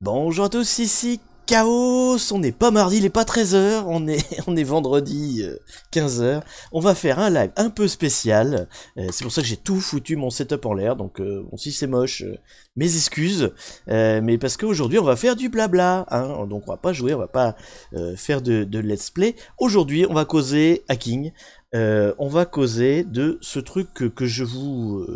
Bonjour à tous, ici Chaos, on n'est pas mardi, il est pas 13 h, on est vendredi 15 h. On va faire un live un peu spécial, c'est pour ça que j'ai tout foutu mon setup en l'air, donc bon, si c'est moche, mes excuses, mais parce qu'aujourd'hui on va faire du blabla, hein, donc on va pas jouer, on va pas faire de let's play. Aujourd'hui on va causer hacking. On va causer de ce truc que je vous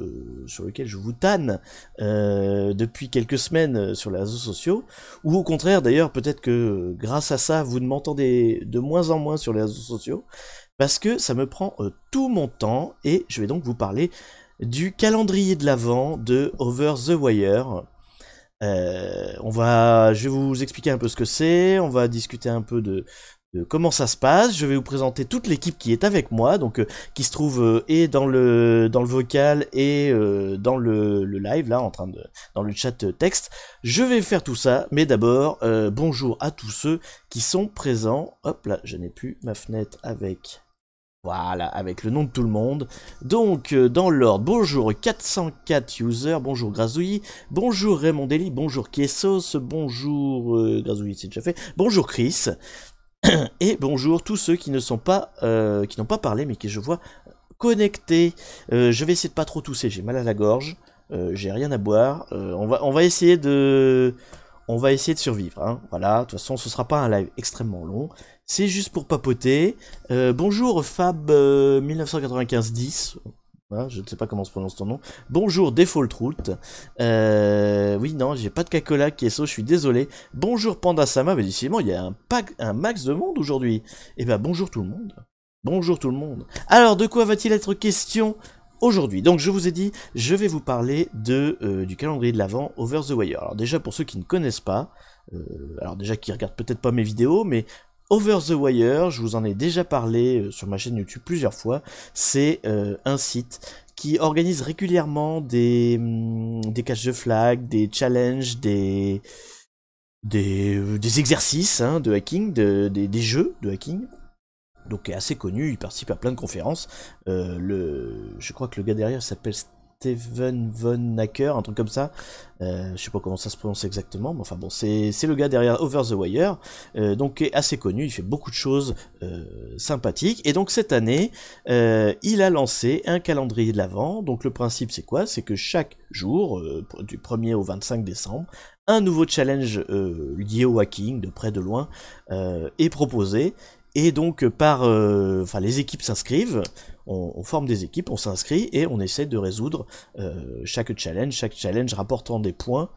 sur lequel je vous tanne depuis quelques semaines sur les réseaux sociaux, ou au contraire d'ailleurs peut-être que grâce à ça vous ne m'entendez de moins en moins sur les réseaux sociaux, parce que ça me prend tout mon temps, et je vais donc vous parler du calendrier de l'Avent de Over the Wire. Je vais vous expliquer un peu ce que c'est, on va discuter un peu de comment ça se passe. Je vais vous présenter toute l'équipe qui est avec moi, donc qui se trouve et dans le vocal et dans le live là, dans le chat texte. Je vais faire tout ça, mais d'abord bonjour à tous ceux qui sont présents. Hop là, je n'ai plus ma fenêtre avec. Voilà, avec le nom de tout le monde. Donc, dans l'ordre, bonjour 404 users, bonjour Grazouillis, bonjour Raymond Dely, bonjour Kiessos, bonjour Grazouillis, c'est déjà fait, bonjour Chris, et bonjour tous ceux qui ne sont pas, qui n'ont pas parlé, mais qui je vois connectés. Je vais essayer de pas trop tousser, j'ai mal à la gorge, j'ai rien à boire, on va essayer de survivre, hein. Voilà, de toute façon ce sera pas un live extrêmement long, c'est juste pour papoter. Bonjour Fab 1995-10, voilà, je ne sais pas comment se prononce ton nom. Bonjour Default Route. Oui, non, j'ai pas de Kakola qui est saut, je suis désolé. Bonjour Pandasama, mais décidément il y a un max de monde aujourd'hui. Eh ben bonjour tout le monde. Bonjour tout le monde. Alors de quoi va-t-il être question aujourd'hui? Donc je vous ai dit, je vais vous parler du calendrier de l'Avent Over the Wire. Alors déjà pour ceux qui ne connaissent pas, alors déjà qui regardent peut-être pas mes vidéos, mais Over the Wire, je vous en ai déjà parlé sur ma chaîne YouTube plusieurs fois, c'est un site qui organise régulièrement des caches de flag, des challenges, des exercices hein, de hacking, des jeux de hacking. Donc est assez connu, il participe à plein de conférences. Je crois que le gars derrière s'appelle Steven Von Hacker, un truc comme ça. Je sais pas comment ça se prononce exactement, mais enfin bon, c'est le gars derrière Over the Wire, donc est assez connu, il fait beaucoup de choses sympathiques. Et donc cette année, il a lancé un calendrier de l'Avent. Donc le principe c'est quoi? C'est que chaque jour, du 1er au 25 décembre, un nouveau challenge lié au hacking, de près de loin, est proposé. Et donc les équipes s'inscrivent, on forme des équipes, on s'inscrit et on essaie de résoudre chaque challenge rapportant des points.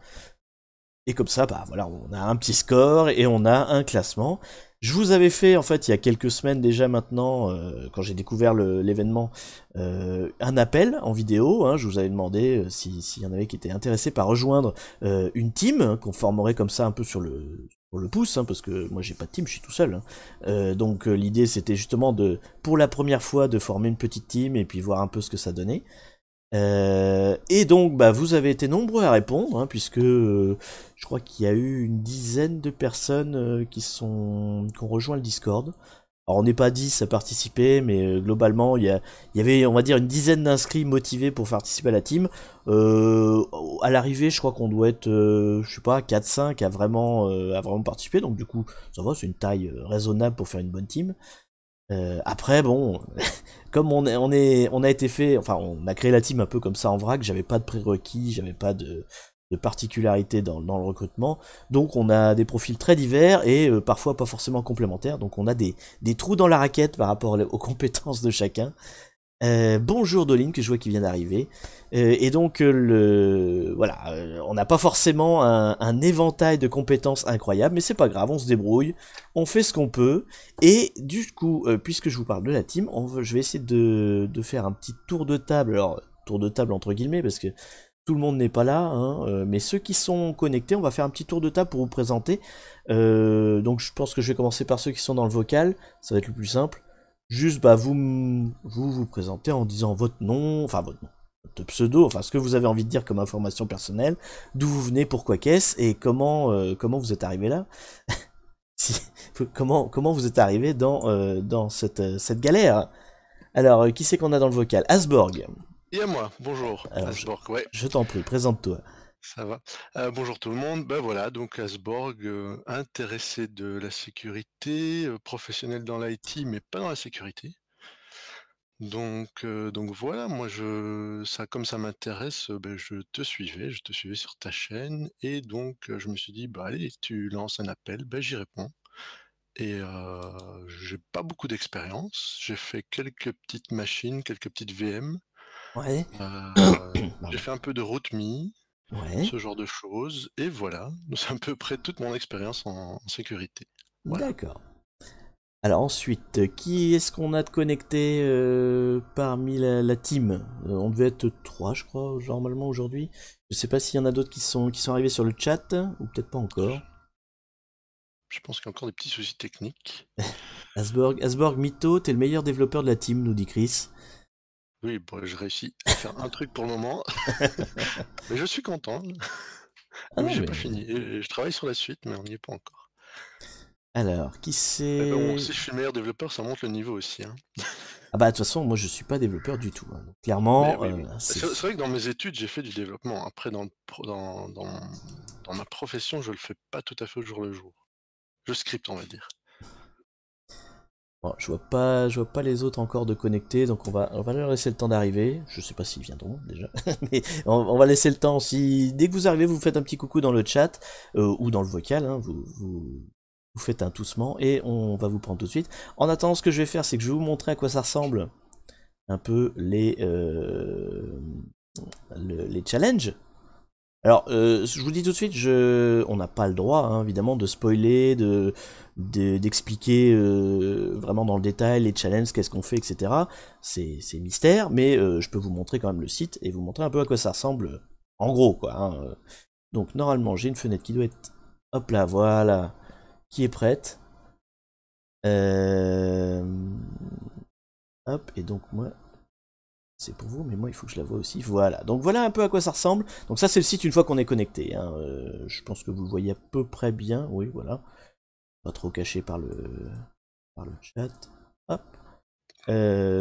Et comme ça, bah voilà, on a un petit score et on a un classement. Je vous avais fait, en fait, il y a quelques semaines déjà maintenant, quand j'ai découvert l'événement, un appel en vidéo. Hein, je vous avais demandé s'il y en avait qui étaient intéressés par rejoindre une team, hein, qu'on formerait comme ça un peu sur le pouce, hein, parce que moi j'ai pas de team, je suis tout seul. Hein. Donc l'idée c'était justement pour la première fois, de former une petite team et puis voir un peu ce que ça donnait. Et donc bah vous avez été nombreux à répondre, hein, puisque je crois qu'il y a eu une dizaine de personnes qui ont rejoint le Discord. Alors on n'est pas 10 à participer, mais globalement il y avait on va dire une dizaine d'inscrits motivés pour participer à la team. À l'arrivée je crois qu'on doit être je sais pas 4-5 à vraiment participer, donc du coup ça va, c'est une taille raisonnable pour faire une bonne team. Après bon, comme on a été fait, enfin on a créé la team un peu comme ça en vrac, j'avais pas de prérequis, j'avais pas de particularité dans le recrutement, donc on a des profils très divers et parfois pas forcément complémentaires, donc on a des trous dans la raquette par rapport aux compétences de chacun. Bonjour Doline, que je vois qui vient d'arriver. Et donc voilà, on n'a pas forcément un éventail de compétences incroyables, mais c'est pas grave, on se débrouille, on fait ce qu'on peut. Et du coup, puisque je vous parle de la team, je vais essayer de faire un petit tour de table. Alors tour de table entre guillemets, parce que tout le monde n'est pas là, hein, mais ceux qui sont connectés, on va faire un petit tour de table pour vous présenter. Donc je pense que je vais commencer par ceux qui sont dans le vocal, ça va être le plus simple. Juste, bah, vous présentez en disant votre nom, enfin votre nom, votre pseudo, enfin ce que vous avez envie de dire comme information personnelle, d'où vous venez, pourquoi qu'est-ce, et comment vous êtes arrivé là. Si, comment vous êtes arrivé dans cette galère. Alors, qui c'est qu'on a dans le vocal? Asborg. Et à moi, bonjour, Alors, Asborg, ouais. je t'en prie, présente-toi. Ça va. Bonjour tout le monde. Ben voilà, donc Asborg, intéressé de la sécurité, professionnel dans l'IT, mais pas dans la sécurité. Donc voilà, moi ça comme ça m'intéresse, je te suivais sur ta chaîne et donc je me suis dit: «Bah, allez, tu lances un appel, ben j'y réponds» et j'ai pas beaucoup d'expérience. J'ai fait quelques petites machines, quelques petites VM, Ouais. j'ai Pardon. fait un peu de route.me. Ouais. Ce genre de choses et voilà, c'est à peu près toute mon expérience en sécurité. Voilà. D'accord. Alors ensuite, qui est-ce qu'on a de connecté parmi la team? On devait être 3, je crois, normalement aujourd'hui. Je sais pas s'il y en a d'autres qui sont arrivés sur le chat, ou peut-être pas Je encore. je pense qu'il y a encore des petits soucis techniques. Asborg Mytho, t'es le meilleur développeur de la team, nous dit Chris. Oui, bon, je réussis à faire un truc pour le moment, mais je suis content. Ah Mais non, j'ai mais... pas fini et je travaille sur la suite, mais on n'y est pas encore. Alors, qui Mais bon, c'est... si je suis le meilleur développeur, ça monte le niveau aussi, hein. Ah bah de toute façon, moi je suis pas développeur du tout, hein. Donc, Mais clairement, oui, oui. c'est... C'est vrai que dans mes études, j'ai fait du développement. Après dans ma profession, je le fais pas tout à fait au jour le jour. Je scripte, on va dire. Bon, je vois pas les autres encore de connecter, donc on va leur laisser le temps d'arriver. Je sais pas s'ils viendront déjà, mais on va laisser le temps. Si dès que vous arrivez, vous faites un petit coucou dans le chat ou dans le vocal, hein, vous faites un toussement et on va vous prendre tout de suite. En attendant, ce que je vais faire, c'est que je vais vous montrer à quoi ça ressemble un peu les challenges. Alors, je vous dis tout de suite, on n'a pas le droit, hein, évidemment, de spoiler, d'expliquer vraiment dans le détail les challenges, qu'est-ce qu'on fait, etc. C'est mystère, mais je peux vous montrer quand même le site et vous montrer un peu à quoi ça ressemble, en gros, quoi, hein. Donc, normalement, j'ai une fenêtre qui doit être, hop là, voilà, qui est prête. Euh, Hop, et donc moi, c'est pour vous, mais moi il faut que je la vois aussi. Voilà, donc voilà un peu à quoi ça ressemble. Donc ça c'est le site une fois qu'on est connecté, hein. Je pense que vous le voyez à peu près bien, oui voilà. Pas trop caché par le chat. Hop.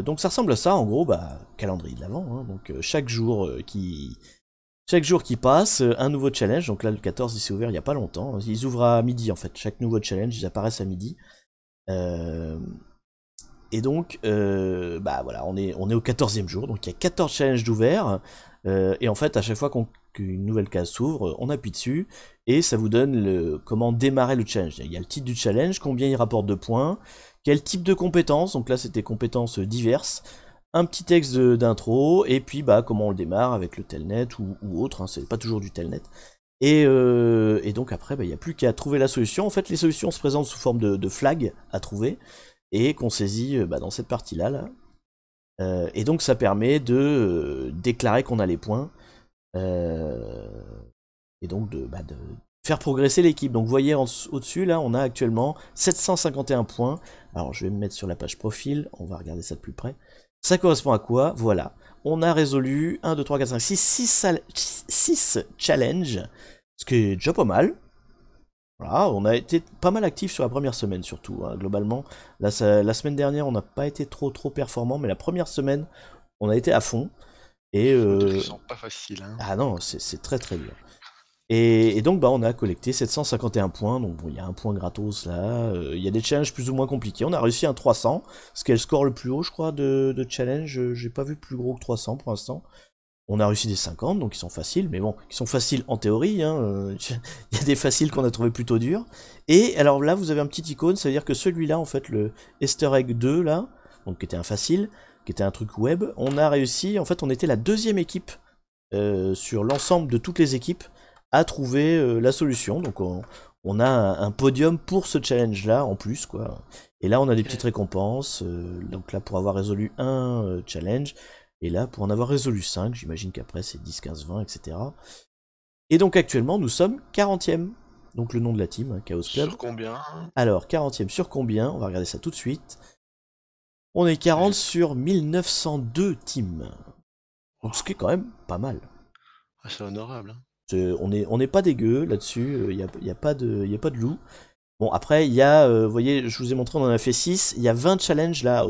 Donc ça ressemble à ça en gros, bah calendrier de l'avant, hein. Donc chaque jour qui passe, un nouveau challenge. Donc là le 14 il s'est ouvert il y a pas longtemps. Ils ouvrent à midi en fait. Chaque nouveau challenge ils apparaissent à midi. Euh, Et donc, bah voilà, on est au 14e jour, donc il y a 14 challenges d'ouvert, et en fait, à chaque fois qu'une nouvelle case s'ouvre, on appuie dessus, et ça vous donne comment démarrer le challenge. Il y a le titre du challenge, combien il rapporte de points, quel type de compétences, donc là c'était compétences diverses, un petit texte d'intro, et puis bah comment on le démarre avec le telnet ou autre, hein, c'est pas toujours du telnet. Et donc après, bah, il n'y a plus qu'à trouver la solution. En fait, les solutions se présentent sous forme de flag à trouver et qu'on saisit bah, dans cette partie-là. Là. Et donc ça permet de déclarer qu'on a les points euh, et donc de faire progresser l'équipe. Donc vous voyez au-dessus, là, on a actuellement 751 points. Alors je vais me mettre sur la page profil, on va regarder ça de plus près. Ça correspond à quoi? Voilà. On a résolu 1, 2, 3, 4, 5, 6 challenges, ce qui est déjà pas mal. Voilà, on a été pas mal actifs sur la première semaine surtout, hein, globalement. Là, la semaine dernière, on n'a pas été trop performant, mais la première semaine, on a été à fond. Et Faut dire qu'ils sont pas faciles, hein. ah non, c'est très très dur. Et donc bah on a collecté 751 points, donc bon il y a un point gratos là, il y a des challenges plus ou moins compliqués, on a réussi un 300, ce qui est le score le plus haut je crois de challenge, j'ai pas vu plus gros que 300 pour l'instant. On a réussi des 50, donc ils sont faciles, mais bon, ils sont faciles en théorie, hein, il y a des faciles qu'on a trouvé plutôt durs. Et alors là, vous avez un petit icône, ça veut dire que celui-là, en fait, le Easter Egg 2, là, donc qui était un facile, qui était un truc web, on a réussi, en fait, on était la deuxième équipe sur l'ensemble de toutes les équipes à trouver la solution. Donc on a un podium pour ce challenge-là en plus, quoi. Et là, on a des petites OK. récompenses. Donc là, pour avoir résolu un challenge, et là, pour en avoir résolu 5, j'imagine qu'après c'est 10, 15, 20, etc. Et donc actuellement, nous sommes 40e. Donc le nom de la team, hein, Chaos Club. Sur combien? Alors, 40e sur combien? On va regarder ça tout de suite. On est Parce que 40 j'ai sur 1902 teams. Donc ce qui est quand même pas mal. c'est honorable, hein. On n'est pas dégueu là-dessus, il n'y a pas de loup. Bon, après, il y a, vous voyez, je vous ai montré, on en a fait 6. Il y a 20 challenges là,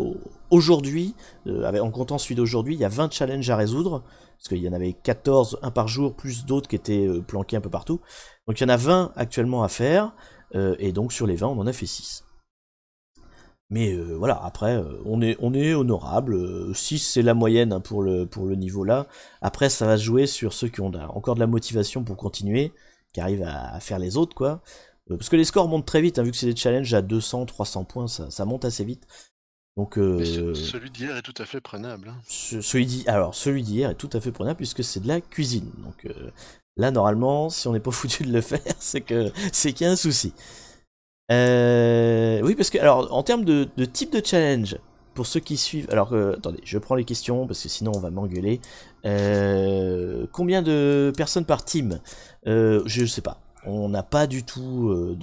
aujourd'hui, en comptant celui d'aujourd'hui, il y a 20 challenges à résoudre. Parce qu'il y en avait 14, un par jour, plus d'autres qui étaient planqués un peu partout. Donc il y en a 20 actuellement à faire. Et donc sur les 20, on en a fait 6. Mais voilà, après, on est honorable. 6, c'est la moyenne hein, pour le niveau là. Après, ça va se jouer sur ceux qui ont encore de la motivation pour continuer, qui arrivent à faire les autres, quoi. Parce que les scores montent très vite, hein, vu que c'est des challenges à 200, 300 points, ça monte assez vite. Donc, Mais celui d'hier est tout à fait prenable. Hein. celui d'hier est tout à fait prenable, puisque c'est de la cuisine. Donc là, normalement, si on n'est pas foutu de le faire, c'est qu'il y a un souci. Oui, parce que, alors, en termes de type de challenge, pour ceux qui suivent. Alors, attendez, je prends les questions, parce que sinon on va m'engueuler. Combien de personnes par team? Je sais pas. On n'a pas du tout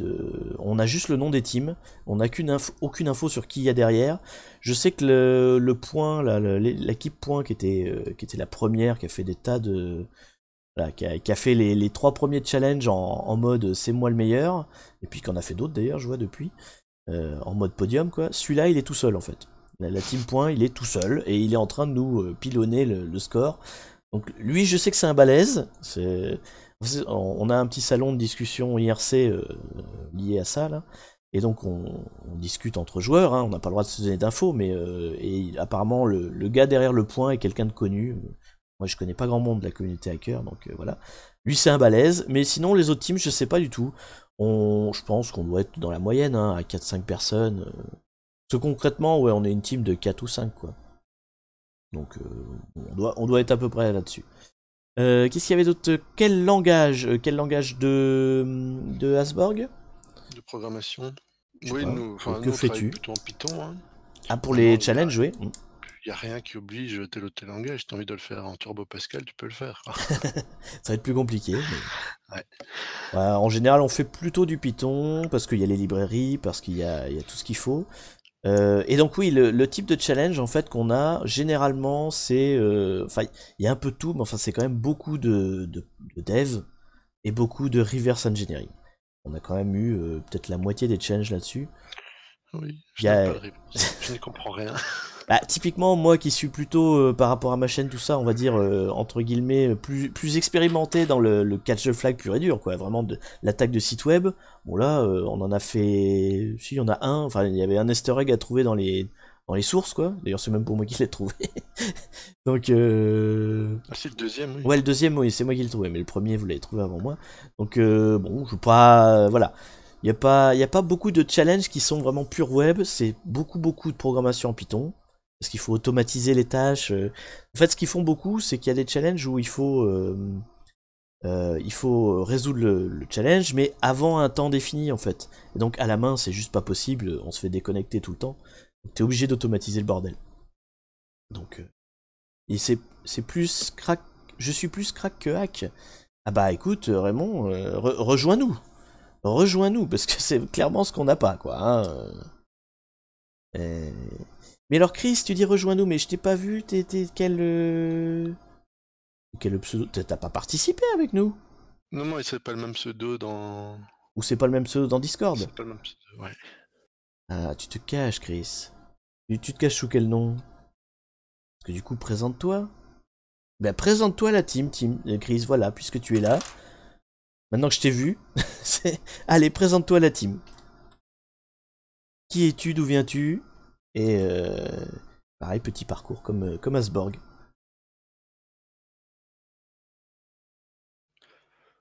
On a juste le nom des teams. On n'a aucune info sur qui il y a derrière. Je sais que le point, l'équipe point qui était la première, qui a fait des tas de. Voilà, qui a fait les 3 premiers challenges en mode c'est moi le meilleur, et puis qu'on a fait d'autres d'ailleurs, je vois depuis, en mode podium quoi. Celui-là, il est tout seul en fait. La team point, il est tout seul, et il est en train de nous pilonner le score. Donc lui, je sais que c'est un balèze. On a un petit salon de discussion IRC lié à ça là. Et donc on discute entre joueurs, hein, on n'a pas le droit de se donner d'infos, mais et apparemment le gars derrière le point est quelqu'un de connu. Moi je connais pas grand monde de la communauté hacker, donc voilà. Lui c'est un balèze, mais sinon les autres teams je sais pas du tout. Je pense qu'on doit être dans la moyenne, hein, à 4-5 personnes. Parce que concrètement, ouais, on est une team de 4 ou 5 quoi. Donc on doit être à peu près là-dessus. Qu'est-ce qu'il y avait d'autre? Quel langage de Asborg? De programmation. Je sais Oui, pas. nous, Que nous on travaille fais-tu? plutôt en Python. Hein. Ah, pour Maintenant, les challenges, oui. il n'y a rien qui oblige tel ou tel langage. Si tu as envie de le faire en Turbo Pascal, tu peux le faire. Quoi. Ça va être plus compliqué. Ouais. Ouais, en général, on fait plutôt du Python, parce qu'il y a les librairies, parce qu'il y a tout ce qu'il faut. Et donc oui, le type de challenge en fait qu'on a, généralement, c'est... Enfin, il y a un peu de tout, mais enfin, c'est quand même beaucoup de dev et beaucoup de reverse engineering. On a quand même eu peut-être la moitié des challenges là-dessus. Oui, Il je y n'aime a... pas le reverse. Je n'y comprends rien. Bah, typiquement, moi qui suis plutôt, par rapport à ma chaîne, tout ça, on va dire, entre guillemets, plus expérimenté dans le catch the flag pur et dur, quoi, vraiment de l'attaque de site web. Bon là, on en a fait... Si, il y en a un, enfin, il y avait un easter egg à trouver dans les sources, quoi. D'ailleurs, c'est même pour moi qui l'ai trouvé. Donc, Ah, c'est le deuxième, oui. ouais, le deuxième, oui, c'est moi qui l'ai trouvé, mais le premier, vous l'avez trouvé avant moi. Donc, bon, je veux pas... voilà. Il y a pas beaucoup de challenges qui sont vraiment pure web, c'est beaucoup de programmation en Python. Parce qu'il faut automatiser les tâches. En fait, ce qu'ils font beaucoup, c'est qu'il y a des challenges où il faut résoudre le challenge, mais avant un temps défini, en fait. Et donc, à la main, c'est juste pas possible, on se fait déconnecter tout le temps. Donc, t'es obligé d'automatiser le bordel. Donc, et c'est plus crack. Je suis plus crack que hack. Ah bah écoute, Raymond, rejoins-nous. Rejoins-nous, parce que c'est clairement ce qu'on n'a pas, quoi. Hein. Euh, Mais alors Chris, tu dis rejoins-nous, mais je t'ai pas vu, t'es quel pseudo? T'as pas participé avec nous? Non, non, et c'est pas le même pseudo dans... Ou c'est pas le même pseudo dans Discord? C'est pas le même pseudo, ouais. Ah, tu te caches, Chris. Tu te caches sous quel nom? Parce que du coup, présente-toi. Ben, présente-toi la team, Chris, voilà, puisque tu es là. Maintenant que je t'ai vu, allez, présente-toi la team. Qui es-tu? D'où viens-tu? Et pareil, petit parcours comme Asborg.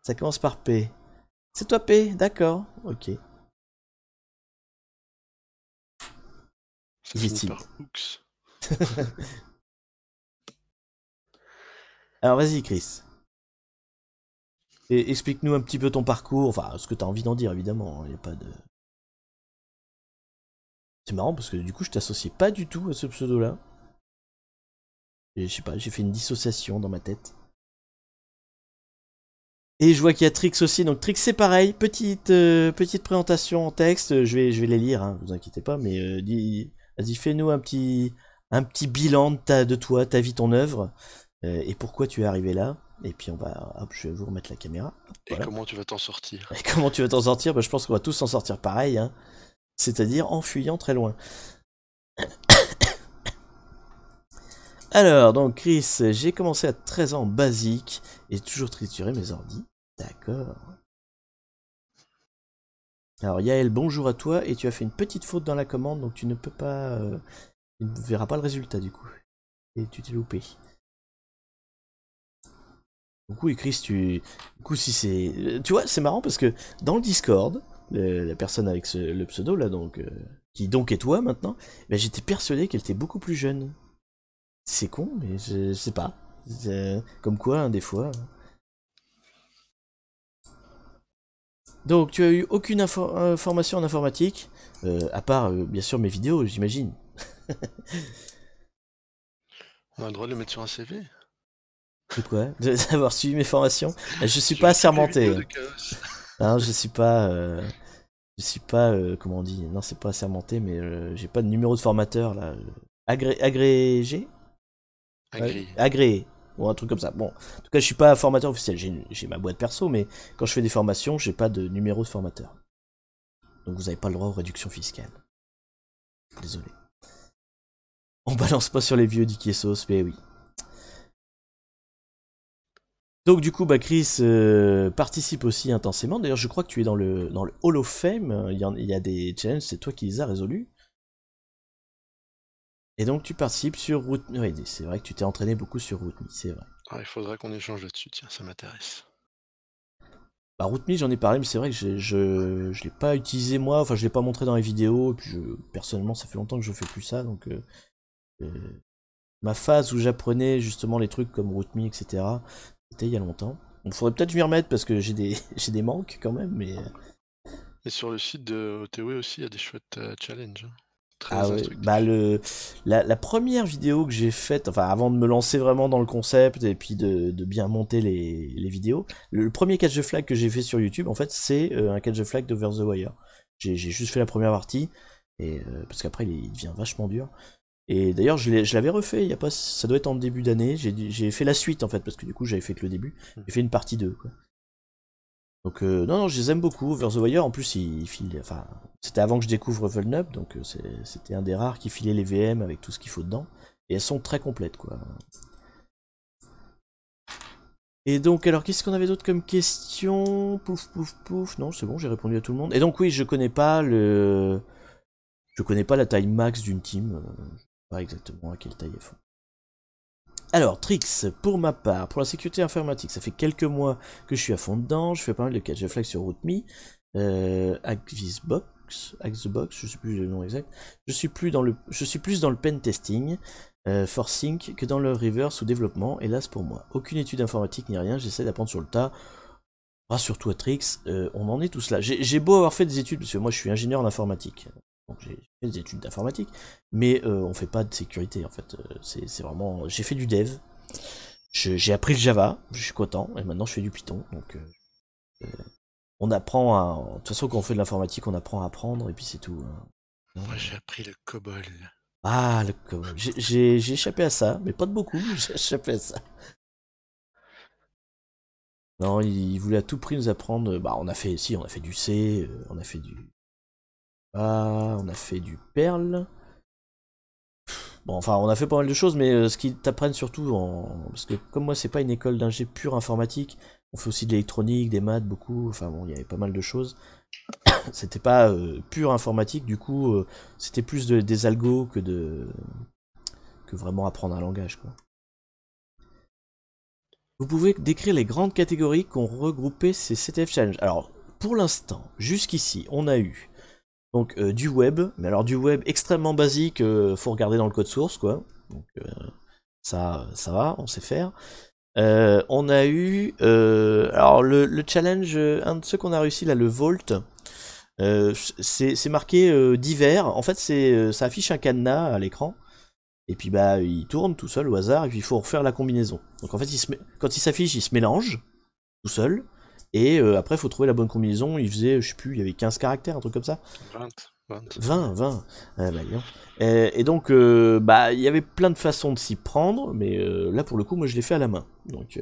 Ça commence par P. C'est toi P, d'accord, ok. Ça Il est finit timide. par Hooks. Alors vas-y Chris. Et explique-nous un petit peu ton parcours, enfin ce que t'as envie d'en dire évidemment, y a pas de... C'est marrant parce que du coup je t'associe pas du tout à ce pseudo là. Et je sais pas, j'ai fait une dissociation dans ma tête. Et je vois qu'il y a Trix aussi, donc Trix c'est pareil, petite présentation en texte, je vais les lire, hein, vous inquiétez pas, mais vas-y fais-nous un petit bilan de toi, ta vie, ton œuvre, et pourquoi tu es arrivé là. Et puis on va, hop, je vais vous remettre la caméra. Hop, Et voilà. comment tu vas t'en sortir? Et comment tu vas t'en sortir? Bah, je pense qu'on va tous s'en sortir pareil, hein. C'est-à-dire en fuyant très loin. Alors, donc Chris, j'ai commencé à 13 ans en basique et toujours trituré mes ordis. D'accord. Alors Yael, bonjour à toi, et tu as fait une petite faute dans la commande, donc tu ne peux pas... tu ne verras pas le résultat du coup. Et tu t'es loupé. Donc oui, Chris, du coup, si c'est... Tu vois, c'est marrant parce que dans le Discord, la personne avec le pseudo là, donc, qui donc est toi maintenant, ben, j'étais persuadé qu'elle était beaucoup plus jeune. C'est con, mais je sais pas. Comme quoi, hein, des fois... Donc, tu as eu aucune formation en informatique, à part, bien sûr, mes vidéos, j'imagine. On a le droit de le mettre sur un CV? De quoi? D'avoir suivi mes formations? Je suis J'ai pas vu toutes les assermenté. vidéos de Chaos. Hein, je suis pas... comment on dit? Non, c'est pas assermenté, mais j'ai pas de numéro de formateur, là. Agrégé? Agréé. Agréé. Ou un truc comme ça. Bon, en tout cas, je suis pas formateur officiel. J'ai ma boîte perso, mais quand je fais des formations, j'ai pas de numéro de formateur. Donc vous avez pas le droit aux réductions fiscales. Désolé. On balance pas sur les vieux d'Ikiesos, mais oui. Donc du coup, bah, Chris participe aussi intensément. D'ailleurs, je crois que tu es dans le Hall of Fame. Il y a des challenges, c'est toi qui les as résolus. Et donc tu participes sur Route... Oui, c'est vrai que tu t'es entraîné beaucoup sur RouteMe, c'est vrai. Ah, il faudrait qu'on échange là-dessus, tiens, ça m'intéresse. Bah, RouteMe, j'en ai parlé, mais c'est vrai que je l'ai pas utilisé moi, enfin je l'ai pas montré dans les vidéos, et puis personnellement ça fait longtemps que je fais plus ça, donc ma phase où j'apprenais justement les trucs comme RouteMe, etc., c'était il y a longtemps. Donc faudrait peut-être que je m'y remette parce que j'ai des, j'ai des manques quand même, mais... Et sur le site de OTW aussi, il y a des chouettes challenges, hein. Ah Très ouais, bah instructifs. la première vidéo que j'ai faite, enfin avant de me lancer vraiment dans le concept et puis de bien monter les vidéos, le premier catch the flag que j'ai fait sur YouTube, en fait, c'est un catch the flag d'Over the Wire. J'ai juste fait la première partie, et, parce qu'après il devient vachement dur. Et d'ailleurs, je l'avais refait, il y a pas, ça doit être en début d'année, j'ai fait la suite en fait, parce que du coup j'avais fait que le début, j'ai fait une partie 2, quoi. Donc non, non, je les aime beaucoup. Over the Wire, en plus, il file. Enfin, c'était avant que je découvre Vulnup, donc c'était un des rares qui filait les VM avec tout ce qu'il faut dedans. Et elles sont très complètes, quoi. Et donc, alors, qu'est-ce qu'on avait d'autre comme question? Pouf, pouf, pouf. Non, c'est bon, j'ai répondu à tout le monde. Et donc, oui, je connais pas le. Je connais pas la taille max d'une team. Je sais pas exactement à quelle taille elles font. Alors, Trix, pour ma part, pour la sécurité informatique, ça fait quelques mois que je suis à fond dedans, je fais pas mal de catch the flag sur RouteMe, Axbox, je sais plus le nom exact, je suis plus dans le pen testing, for sync, que dans le reverse ou développement, hélas pour moi. Aucune étude informatique ni rien, j'essaie d'apprendre sur le tas. Rassure-toi Trix, on en est tous là. J'ai beau avoir fait des études, parce que moi je suis ingénieur en informatique, donc j'ai fait des études d'informatique, mais on fait pas de sécurité en fait. C'est vraiment, j'ai fait du dev, j'ai appris le Java, je suis content, et maintenant je fais du Python. Donc on apprend à, de toute façon quand on fait de l'informatique, on apprend à apprendre et puis c'est tout, hein. Moi, j'ai appris le COBOL. Ah le code, j'ai échappé à ça, mais pas de beaucoup, mais j'ai échappé à ça. Non, il voulait à tout prix nous apprendre. Bah on a fait, si, on a fait du C, on a fait du on a fait du Perl. Bon, enfin, on a fait pas mal de choses, mais ce qu'ils t'apprennent surtout, parce que comme moi, c'est pas une école d'ingé pure informatique, on fait aussi de l'électronique, des maths, beaucoup, enfin bon, il y avait pas mal de choses. C'était pas pure informatique, du coup, c'était plus des algos que vraiment apprendre un langage, quoi. Vous pouvez décrire les grandes catégories qu'ont regroupé ces CTF Challenge. Alors, pour l'instant, jusqu'ici, on a eu donc du web, mais alors du web extrêmement basique, faut regarder dans le code source, quoi. Donc ça va, on sait faire. On a eu alors le challenge, un de ceux qu'on a réussi là, le Volt. C'est marqué divers. En fait, ça affiche un cadenas à l'écran. Et puis bah il tourne tout seul au hasard et puis il faut refaire la combinaison. Donc en fait quand il s'affiche, il se mélange tout seul. Et après il faut trouver la bonne combinaison. Il faisait, je sais plus, il y avait 15 caractères, un truc comme ça. 20. 20. Bah, dis donc. Et donc bah il y avait plein de façons de s'y prendre, mais là pour le coup moi je l'ai fait à la main. Donc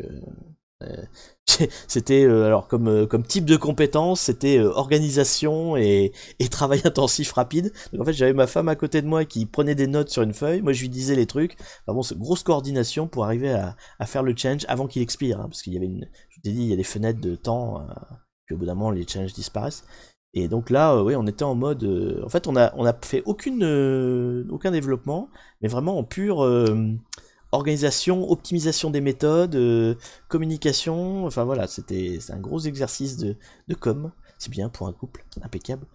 C'était alors comme type de compétence, c'était organisation et travail intensif rapide. Donc en fait, j'avais ma femme à côté de moi qui prenait des notes sur une feuille. Moi, je lui disais les trucs. Enfin bon, c'est grosse coordination pour arriver à faire le challenge avant qu'il expire, hein, parce qu'il y avait je t'ai dit, il y a des fenêtres de temps. Puis au bout d'un moment, les challenges disparaissent. Et donc là, oui, on était en mode. En fait, on a fait aucun développement, mais vraiment en pure organisation, optimisation des méthodes, communication, enfin voilà, c'est un gros exercice de com, c'est bien pour un couple, impeccable.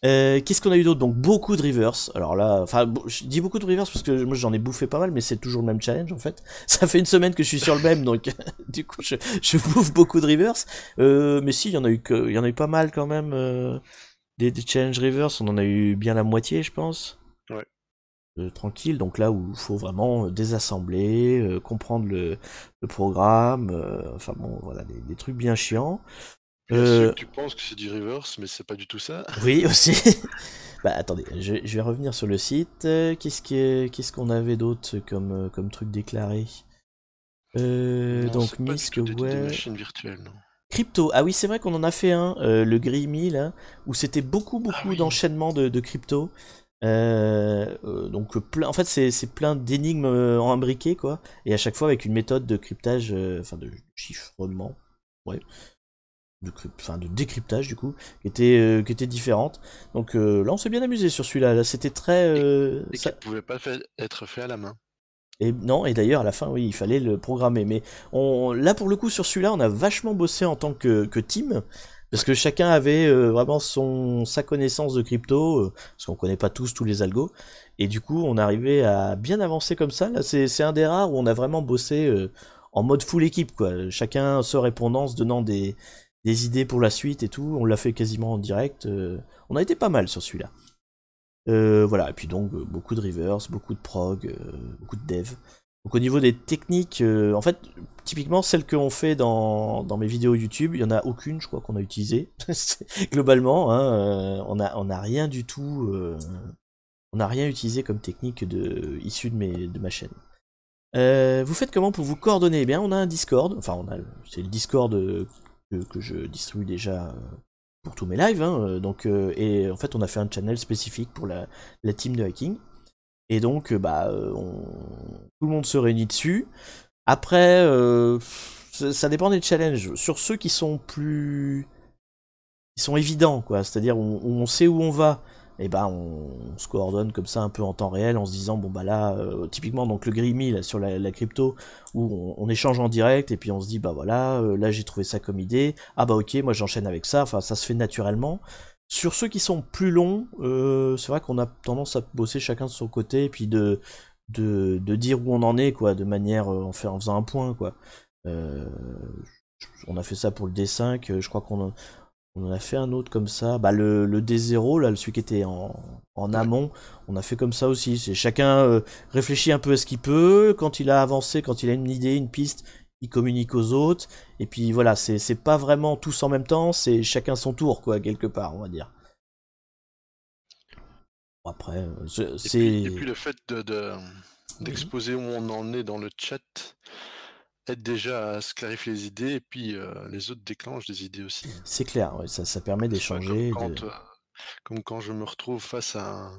Qu'est-ce qu'on a eu d'autre? Donc beaucoup de reverse. Alors là, enfin, je dis beaucoup de reverse parce que moi j'en ai bouffé pas mal, mais c'est toujours le même challenge en fait. Ça fait une semaine que je suis sur le même, donc du coup je bouffe beaucoup de reverse. Mais si, il y en a eu pas mal quand même. Des challenges reverse, on en a eu bien la moitié, je pense. Ouais. Tranquille, donc là où il faut vraiment désassembler, comprendre le programme, enfin bon, voilà, des trucs bien chiants. Il y a ceux que tu penses que c'est du reverse, mais c'est pas du tout ça. Oui, aussi. Bah attendez, je vais revenir sur le site. Qu'est-ce qu'on avait d'autre comme truc déclaré? Non, Donc c'est pas du Misk, tout des ouais. machines virtuelles, non. Crypto, ah oui, c'est vrai qu'on en a fait un, le Grimy, là, où c'était Ah beaucoup oui. d'enchaînements de crypto. Donc en fait c'est plein d'énigmes imbriquées quoi, et à chaque fois avec une méthode de cryptage, enfin de chiffrement, ouais, enfin de décryptage du coup, qui était différente. Donc là on s'est bien amusé sur celui-là. Là c'était très Et qui pouvait pas être fait à la main. et non, et d'ailleurs à la fin oui il fallait le programmer, mais là pour le coup sur celui-là on a vachement bossé en tant que team. Parce Ouais. que chacun avait vraiment sa connaissance de crypto, parce qu'on connaît pas tous les algos, et du coup on arrivait à bien avancer comme ça. Là c'est un des rares où on a vraiment bossé en mode full équipe quoi. Chacun se répondant, se donnant des idées pour la suite et tout. On l'a fait quasiment en direct. On a été pas mal sur celui-là. Voilà, et puis donc beaucoup de reverse, beaucoup de prog, beaucoup de dev. Donc au niveau des techniques, en fait, typiquement celles qu'on fait dans mes vidéos YouTube, il y en a aucune, je crois qu'on a utilisé. Globalement, hein, on a rien du tout, on n'a rien utilisé comme technique issue de ma chaîne. Vous faites comment pour vous coordonner? Eh bien, on a un Discord, enfin c'est le Discord que je distribue déjà pour tous mes lives, hein, donc et en fait on a fait un channel spécifique pour la team de hacking. Et donc tout le monde se réunit dessus. Après, ça dépend des challenges. Sur ceux qui sont évidents, quoi, c'est-à-dire où on sait où on va, et ben on se coordonne comme ça un peu en temps réel en se disant bon bah là, typiquement donc le Grimy là, sur la crypto où on échange en direct et puis on se dit bah voilà, là j'ai trouvé ça comme idée, ah bah ok moi j'enchaîne avec ça, enfin ça se fait naturellement. Sur ceux qui sont plus longs, c'est vrai qu'on a tendance à bosser chacun de son côté et puis de dire où on en est quoi, de manière en faisant un point quoi. Euh, on a fait ça pour le D5, je crois on en a fait un autre comme ça. Bah le D0, là, celui qui était en Ouais. amont, on a fait comme ça aussi. C'est chacun réfléchit un peu à ce qu'il peut. Quand il a avancé, quand il a une idée, une piste, il communique aux autres. Et puis voilà, c'est pas vraiment tous en même temps, c'est chacun son tour, quoi, quelque part, on va dire. Bon, après, Et puis c'est. le fait Oui. d'exposer où on en est dans le chat aide déjà à se clarifier les idées et puis les autres déclenchent des idées aussi. C'est clair, ouais, ça permet C'est pas comme d'échanger. comme quand je me retrouve face à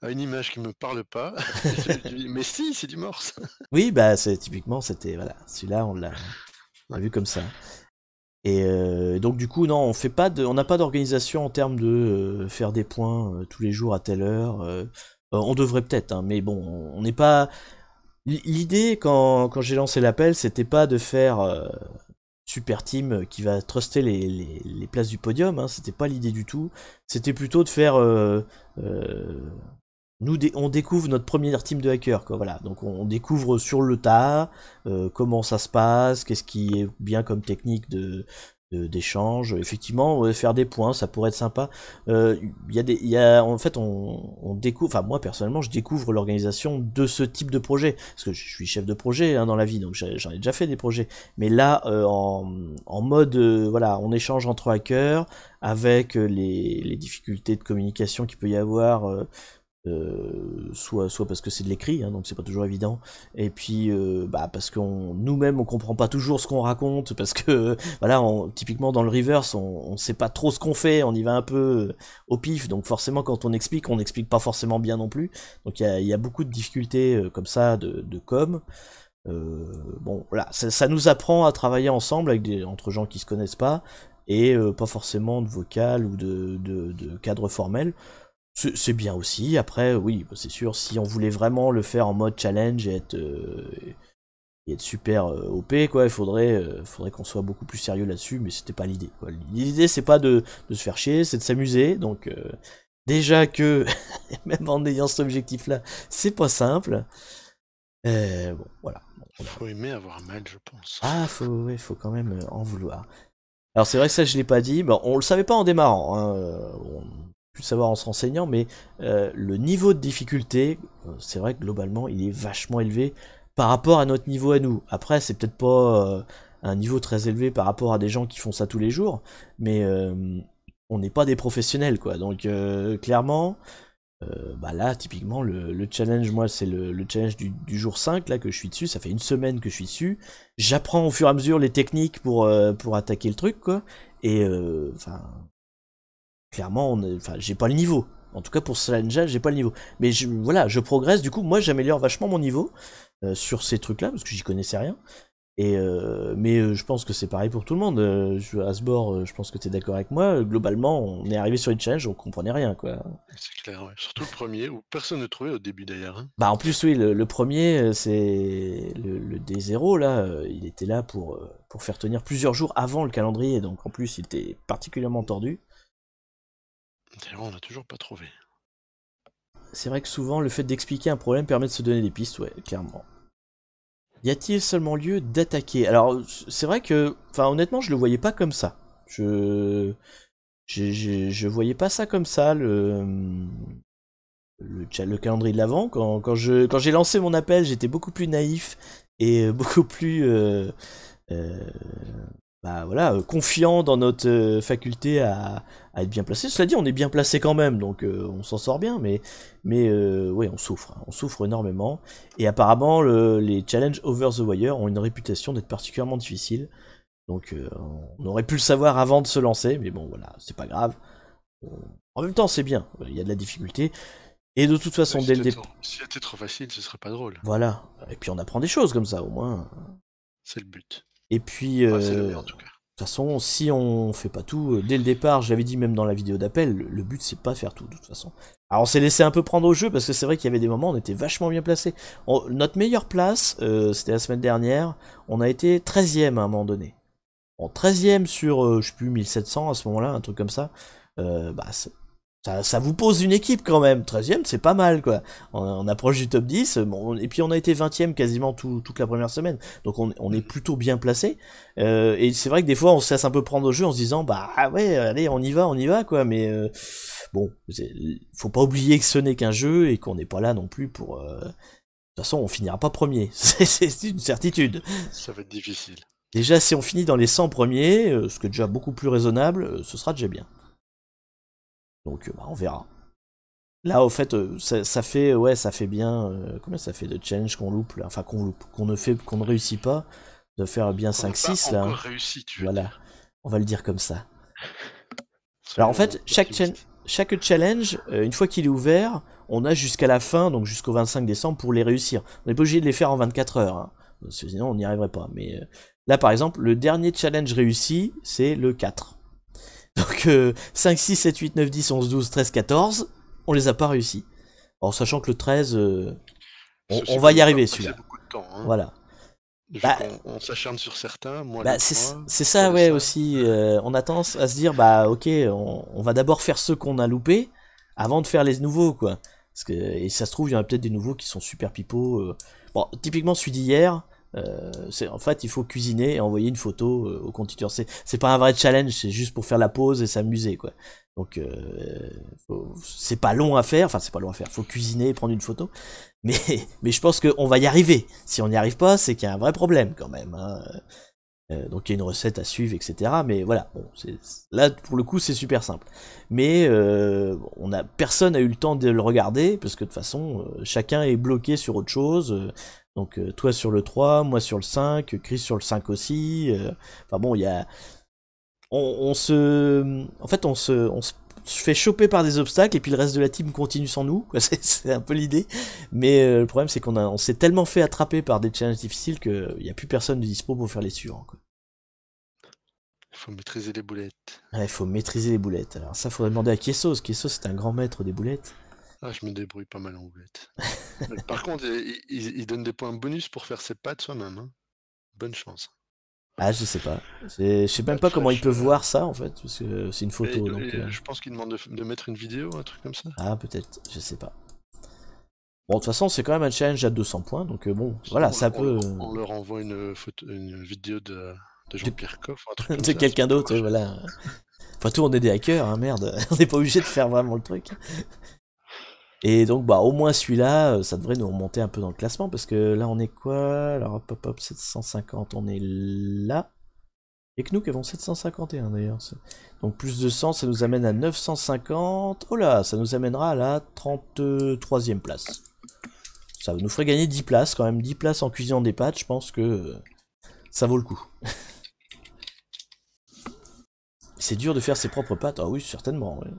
une image qui me parle pas. Je dis, mais si, c'est du morse. Oui, bah c'est typiquement, c'était. Voilà, celui-là, on l'a Ouais. vu comme ça. Et donc du coup non, on n'a pas d'organisation en termes de faire des points tous les jours à telle heure. On devrait peut-être, hein, mais bon, on n'est pas. L'idée quand j'ai lancé l'appel, c'était pas de faire super team qui va truster les places du podium. Hein, c'était pas l'idée du tout. C'était plutôt de faire euh, on découvre notre première team de hackers, quoi. Voilà, donc on découvre sur le tas comment ça se passe, qu'est-ce qui est bien comme technique d'échange. Effectivement, ouais, faire des points, ça pourrait être sympa. En fait, on découvre. Enfin, moi personnellement, je découvre l'organisation de ce type de projet parce que je suis chef de projet hein, dans la vie, donc j'en ai déjà fait des projets. Mais là, en mode, voilà, on échange entre hackers avec les difficultés de communication qu'il peut y avoir. soit parce que c'est de l'écrit, hein, donc c'est pas toujours évident, et puis parce qu'on nous-mêmes on comprend pas toujours ce qu'on raconte, parce que voilà, typiquement dans le reverse, on sait pas trop ce qu'on fait, on y va un peu au pif, donc forcément quand on n'explique pas forcément bien non plus, donc il y a beaucoup de difficultés comme ça de com. Bon voilà, ça nous apprend à travailler ensemble entre gens qui se connaissent pas, et pas forcément de vocal ou de cadre formel. C'est bien aussi. Après, oui, c'est sûr, si on voulait vraiment le faire en mode challenge et être super OP, quoi, faudrait qu'on soit beaucoup plus sérieux là-dessus, mais c'était pas l'idée, quoi. L'idée, c'est pas de se faire chier, c'est de s'amuser, donc déjà que, même en ayant cet objectif-là, c'est pas simple. Bon, voilà. Faut aimer avoir mal, je pense. Ah, ouais, faut quand même en vouloir. Alors c'est vrai que ça, je l'ai pas dit, bon, on le savait pas en démarrant, hein, on pu le savoir en se renseignant, mais le niveau de difficulté, c'est vrai que globalement, il est vachement élevé par rapport à notre niveau à nous. Après, c'est peut-être pas un niveau très élevé par rapport à des gens qui font ça tous les jours, mais on n'est pas des professionnels, quoi. Donc clairement, là, typiquement, le challenge, moi, c'est le challenge du jour 5, là, que je suis dessus. Ça fait une semaine que je suis dessus. J'apprends au fur et à mesure les techniques pour attaquer le truc, quoi. Et, clairement, j'ai pas le niveau. En tout cas, pour ce challenge, j'ai pas le niveau. Mais voilà, je progresse. Du coup, moi, j'améliore vachement mon niveau sur ces trucs-là, parce que j'y connaissais rien. Et mais je pense que c'est pareil pour tout le monde. Asbor, je pense que t'es d'accord avec moi. Globalement, on est arrivé sur une challenge, on comprenait rien, quoi. C'est clair, ouais. Surtout le premier, où personne ne trouvait au début d'ailleurs. Hein. Bah en plus oui, le premier, c'est le D0 là, il était là pour faire tenir plusieurs jours avant le calendrier, donc en plus il était particulièrement tordu. D'ailleurs, on n'a toujours pas trouvé. C'est vrai que souvent le fait d'expliquer un problème permet de se donner des pistes, ouais, clairement. Y a-t-il seulement lieu d'attaquer? Alors c'est vrai que, enfin honnêtement je le voyais pas comme ça. Je voyais pas ça comme ça, le calendrier de l'avant. Quand j'ai lancé mon appel, j'étais beaucoup plus naïf et beaucoup plus euh, voilà, confiant dans notre faculté à être bien placé. Cela dit, on est bien placé quand même, donc on s'en sort bien, mais ouais, on souffre énormément. Et apparemment, les challenges over the wire ont une réputation d'être particulièrement difficiles. Donc on aurait pu le savoir avant de se lancer, mais bon voilà, c'est pas grave. En même temps, c'est bien, il y a de la difficulté. Et de toute façon, dès le départ. Si c'était trop facile, ce serait pas drôle. Voilà. Et puis on apprend des choses comme ça, au moins. C'est le but. Et puis, Enfin, c'est le but en tout cas. De toute façon, si on fait pas tout, dès le départ, je l'avais dit même dans la vidéo d'appel, le but c'est pas faire tout, de toute façon. Alors on s'est laissé un peu prendre au jeu, parce que c'est vrai qu'il y avait des moments où on était vachement bien placé. Notre meilleure place, c'était la semaine dernière, on a été 13ème à un moment donné. En 13ème sur, je sais plus, 1700 à ce moment-là, un truc comme ça. Ça vous pose une équipe quand même. 13ème, c'est pas mal, quoi. On approche du top 10. Bon, et puis on a été 20ème quasiment toute la première semaine. Donc on est plutôt bien placé. Et c'est vrai que des fois, on se laisse un peu prendre au jeu en se disant, bah ah ouais, allez, on y va, quoi. Mais bon, faut pas oublier que ce n'est qu'un jeu et qu'on n'est pas là non plus pour... De toute façon, on finira pas premier. C'est une certitude. Ça va être difficile. Déjà, si on finit dans les 100 premiers, ce qui est déjà beaucoup plus raisonnable, ce sera déjà bien. Donc on verra. Là au fait ça fait bien combien ça fait de challenge qu'on loupe là, enfin qu'on ne réussit pas de faire bien 5-6 là. Encore réussi, tu veux voilà. dire. On va le dire comme ça. Alors en fait chaque challenge une fois qu'il est ouvert, on a jusqu'à la fin, donc jusqu'au 25 décembre pour les réussir. On n'est pas obligé de les faire en 24 heures hein, parce que sinon on n'y arriverait pas, mais là par exemple, le dernier challenge réussi, c'est le 4. Donc 5, 6, 7, 8, 9, 10, 11, 12, 13, 14, on les a pas réussi. En sachant que le 13, on va y arriver celui-là. Beaucoup de temps, hein. Voilà. On s'acharne sur certains, moi c'est ça ouais aussi. On a tendance à se dire ok, on va d'abord faire ceux qu'on a loupés avant de faire les nouveaux quoi. Parce que, et ça se trouve il y en a peut-être des nouveaux qui sont super pipeaux. Bon, typiquement celui d'hier. En fait il faut cuisiner et envoyer une photo au conducteur. C'est pas un vrai challenge, c'est juste pour faire la pause et s'amuser quoi. Donc c'est pas long à faire, enfin c'est pas long à faire, faut cuisiner et prendre une photo. Mais je pense qu'on va y arriver. Si on n'y arrive pas, c'est qu'il y a un vrai problème quand même. Hein. Donc il y a une recette à suivre, etc. Mais voilà, bon, là pour le coup c'est super simple. Mais personne n'a eu le temps de le regarder, parce que de toute façon, chacun est bloqué sur autre chose. Donc toi sur le 3, moi sur le 5, Chris sur le 5 aussi. Enfin bon, il y a... En fait, on se fait choper par des obstacles et puis le reste de la team continue sans nous, quoi. C'est un peu l'idée. Mais le problème c'est on s'est tellement fait attraper par des challenges difficiles qu'il n'y a plus personne de dispo pour faire les suivants, quoi. Il faut maîtriser les boulettes. Ouais, il faut maîtriser les boulettes. Alors ça, faudrait demander à Kiessos. Kiessos, c'est un grand maître des boulettes. Ah, je me débrouille pas mal en boulettes. Par contre, il donne des points bonus pour faire ses pâtes soi-même, hein. Bonne chance. Ah, je sais pas. Je sais même Pâtes pas comment il fraîches. peut voir ça, en fait, parce que c'est une Et, photo, donc... je pense qu'il demande de mettre une vidéo, un truc comme ça. Ah, peut-être, je sais pas. Bon, de toute façon, c'est quand même un challenge à 200 points, donc bon, Sinon, voilà, ça peut... on leur envoie une vidéo de Jean-Pierre Coff, un truc comme de ça. quelqu'un d'autre, ouais, voilà. Enfin, tout, on est des hackers, hein, merde. On n'est pas obligé de faire vraiment le truc. Et donc, bah, au moins celui-là, ça devrait nous remonter un peu dans le classement, parce que là, on est quoi? Alors, hop, hop, hop, 750, on est là. Et que nous qui avons 751 d'ailleurs. Donc plus de 100, ça nous amène à 950. Oh là, ça nous amènera à la 33e place. Ça nous ferait gagner 10 places quand même. 10 places en cuisinant des pâtes, je pense que ça vaut le coup. C'est dur de faire ses propres pâtes. Ah oui, certainement. Oui.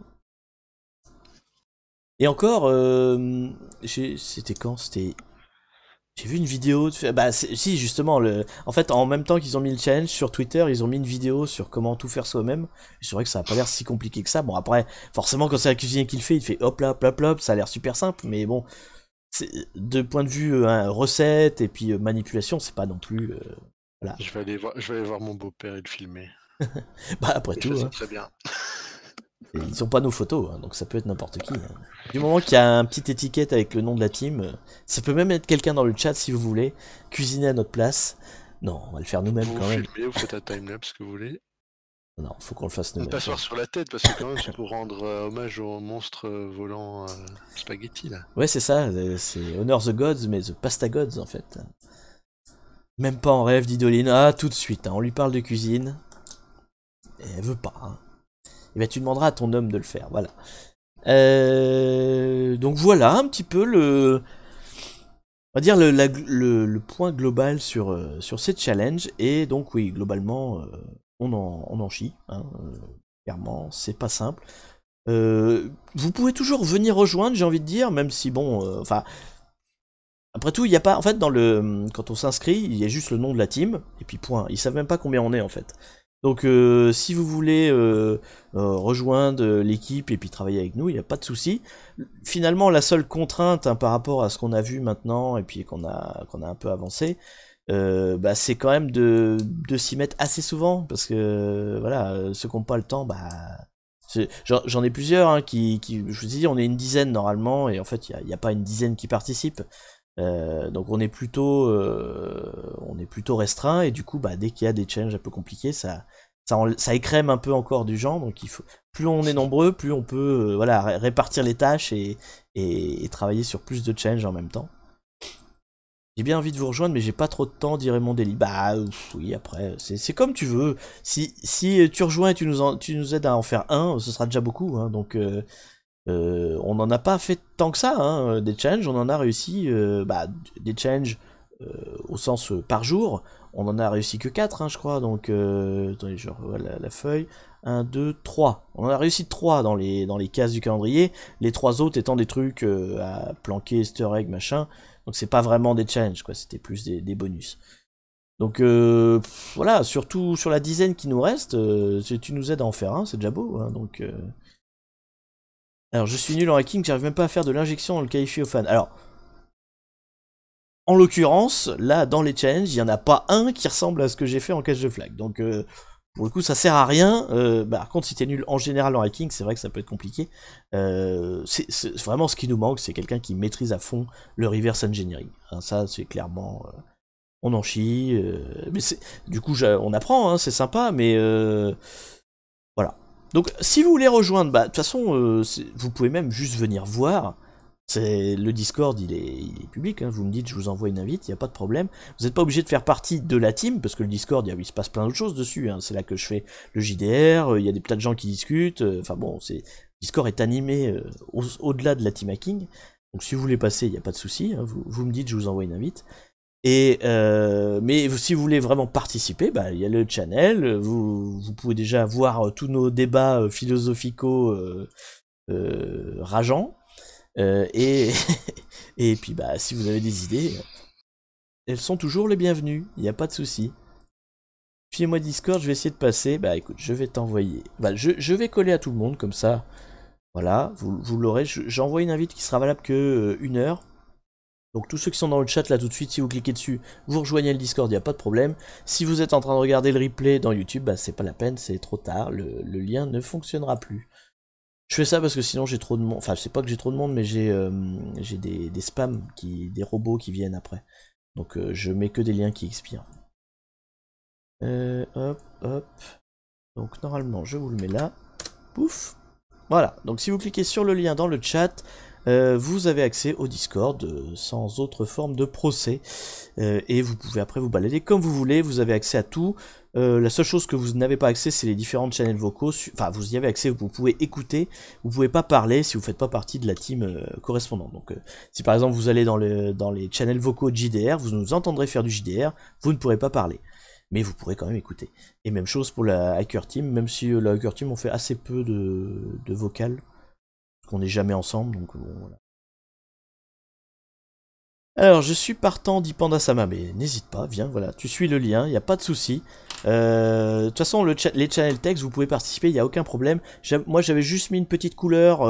Et encore, c'était quand? J'ai vu une vidéo bah si justement en fait en même temps qu'ils ont mis le challenge sur Twitter, ils ont mis une vidéo sur comment tout faire soi-même. C'est vrai que ça a pas l'air si compliqué que ça. Bon après, forcément quand c'est la cuisinier qui le fait, il fait hop là hop là hop, hop, ça a l'air super simple, mais bon, de point de vue recette et puis manipulation, c'est pas non plus voilà. Je vais aller voir mon beau-père et le filmer. Bah après Il fait tout, ça hein. très bien. Et ils sont pas nos photos, hein, donc ça peut être n'importe qui, hein. Du moment qu'il y a un petit étiquette avec le nom de la team, ça peut même être quelqu'un dans le chat si vous voulez, cuisiner à notre place. Non, on va le faire nous-mêmes Vous quand même. filmez, vous faites un timelapse que vous voulez. Non, faut qu'on le fasse Ne nous-mêmes. pas s'asseoir sur la tête, parce que quand même, c'est pour rendre hommage au monstre volant spaghetti, là. Ouais, c'est ça, c'est Honor the Gods, mais the Pasta Gods en fait. Même pas en rêve d'Idoline. Ah, tout de suite, hein, on lui parle de cuisine. Et elle veut pas. Hein. Et ben tu demanderas à ton homme de le faire, voilà. Donc voilà un petit peu on va dire le point global sur ces challenges. Et donc oui, globalement, on en chie. Hein, clairement, c'est pas simple. Vous pouvez toujours venir rejoindre, j'ai envie de dire, même si bon, enfin, après tout, il y a pas, en fait, quand on s'inscrit, il y a juste le nom de la team et puis point. Ils savent même pas combien on est en fait. Donc, si vous voulez rejoindre l'équipe et puis travailler avec nous, il n'y a pas de souci. Finalement, la seule contrainte par rapport à ce qu'on a vu maintenant et puis qu'on a un peu avancé, bah, c'est quand même de s'y mettre assez souvent parce que voilà, ceux qui n'ont pas le temps, bah j'en ai plusieurs hein, je vous dis, on est une dizaine normalement et en fait il y a pas une dizaine qui participent. Donc on est plutôt restreint et du coup bah dès qu'il y a des challenges un peu compliqués, ça écrème un peu encore du genre. Donc plus on est nombreux, plus on peut voilà répartir les tâches et travailler sur plus de challenges en même temps. J'ai bien envie de vous rejoindre, mais j'ai pas trop de temps, dirait mon délit. Bah oui, après, c'est comme tu veux. Si tu rejoins et tu nous aides à en faire un, ce sera déjà beaucoup. Hein, donc on n'en a pas fait tant que ça, hein, des challenges. On en a réussi, des challenges au sens par jour. On en a réussi que 4, hein, je crois. Donc, attendez, je revois la feuille. 1, 2, 3. On en a réussi 3 dans les cases du calendrier. Les 3 autres étant des trucs à planquer, easter egg, machin. Donc c'est pas vraiment des challenges, quoi, c'était plus des bonus. Donc voilà, surtout sur la dizaine qui nous reste, si tu nous aides à en faire un, c'est déjà beau. Hein, donc, alors je suis nul en hacking, j'arrive même pas à faire de l'injection dans le Kaifiophane. Alors, en l'occurrence, là dans les challenges, il y en a pas un qui ressemble à ce que j'ai fait en cache de flag. Donc pour le coup, ça sert à rien. Par contre, si t'es nul en général en hacking, c'est vrai que ça peut être compliqué. C'est vraiment ce qui nous manque, c'est quelqu'un qui maîtrise à fond le reverse engineering. Hein, ça, c'est clairement, on en chie. Mais du coup, on apprend, hein, c'est sympa, mais voilà. Donc, si vous voulez rejoindre, bah de toute façon, vous pouvez même juste venir voir. Le Discord, il est public, hein. Vous me dites, je vous envoie une invite, il n'y a pas de problème. Vous n'êtes pas obligé de faire partie de la team, parce que le Discord, il se passe plein d'autres choses dessus, hein. C'est là que je fais le JDR, il y a des tas de gens qui discutent, enfin bon, Discord est animé au-delà de la team hacking. Donc si vous voulez passer, il n'y a pas de souci, hein. Vous me dites, je vous envoie une invite. Et mais si vous voulez vraiment participer, bah il y a le channel, vous pouvez déjà voir tous nos débats philosophicaux rageants. Et, et puis bah si vous avez des idées, elles sont toujours les bienvenues, il n'y a pas de souci. Fiez-moi Discord, je vais essayer de passer. Bah écoute, je vais t'envoyer. Bah, je vais coller à tout le monde comme ça. Voilà, vous l'aurez. J'envoie une invite qui sera valable que 1 heure. Donc tous ceux qui sont dans le chat là tout de suite, si vous cliquez dessus, vous rejoignez le Discord, il n'y a pas de problème. Si vous êtes en train de regarder le replay dans YouTube, bah c'est pas la peine, c'est trop tard, le lien ne fonctionnera plus. Je fais ça parce que sinon j'ai trop de monde, enfin c'est pas que j'ai trop de monde, mais j'ai des spams, des robots qui viennent après. Donc je mets que des liens qui expirent. Hop, hop. Donc normalement je vous le mets là. Pouf. Voilà, donc si vous cliquez sur le lien dans le chat, vous avez accès au Discord sans autre forme de procès. Et vous pouvez après vous balader comme vous voulez, vous avez accès à tout. La seule chose que vous n'avez pas accès, c'est les différentes channels vocaux. Enfin, vous y avez accès, vous pouvez écouter, vous pouvez pas parler si vous faites pas partie de la team correspondante. Donc, si par exemple vous allez dans les channels vocaux de JDR, vous nous entendrez faire du JDR, vous ne pourrez pas parler. Mais vous pourrez quand même écouter. Et même chose pour la Hacker Team, même si la Hacker Team on fait assez peu de vocales, parce qu'on n'est jamais ensemble, donc bon, voilà. Alors, je suis partant, dit Panda-sama, mais n'hésite pas, viens, voilà, tu suis le lien, il n'y a pas de souci. De toute façon, les channel text, vous pouvez participer, il n'y a aucun problème. Moi, j'avais juste mis une petite couleur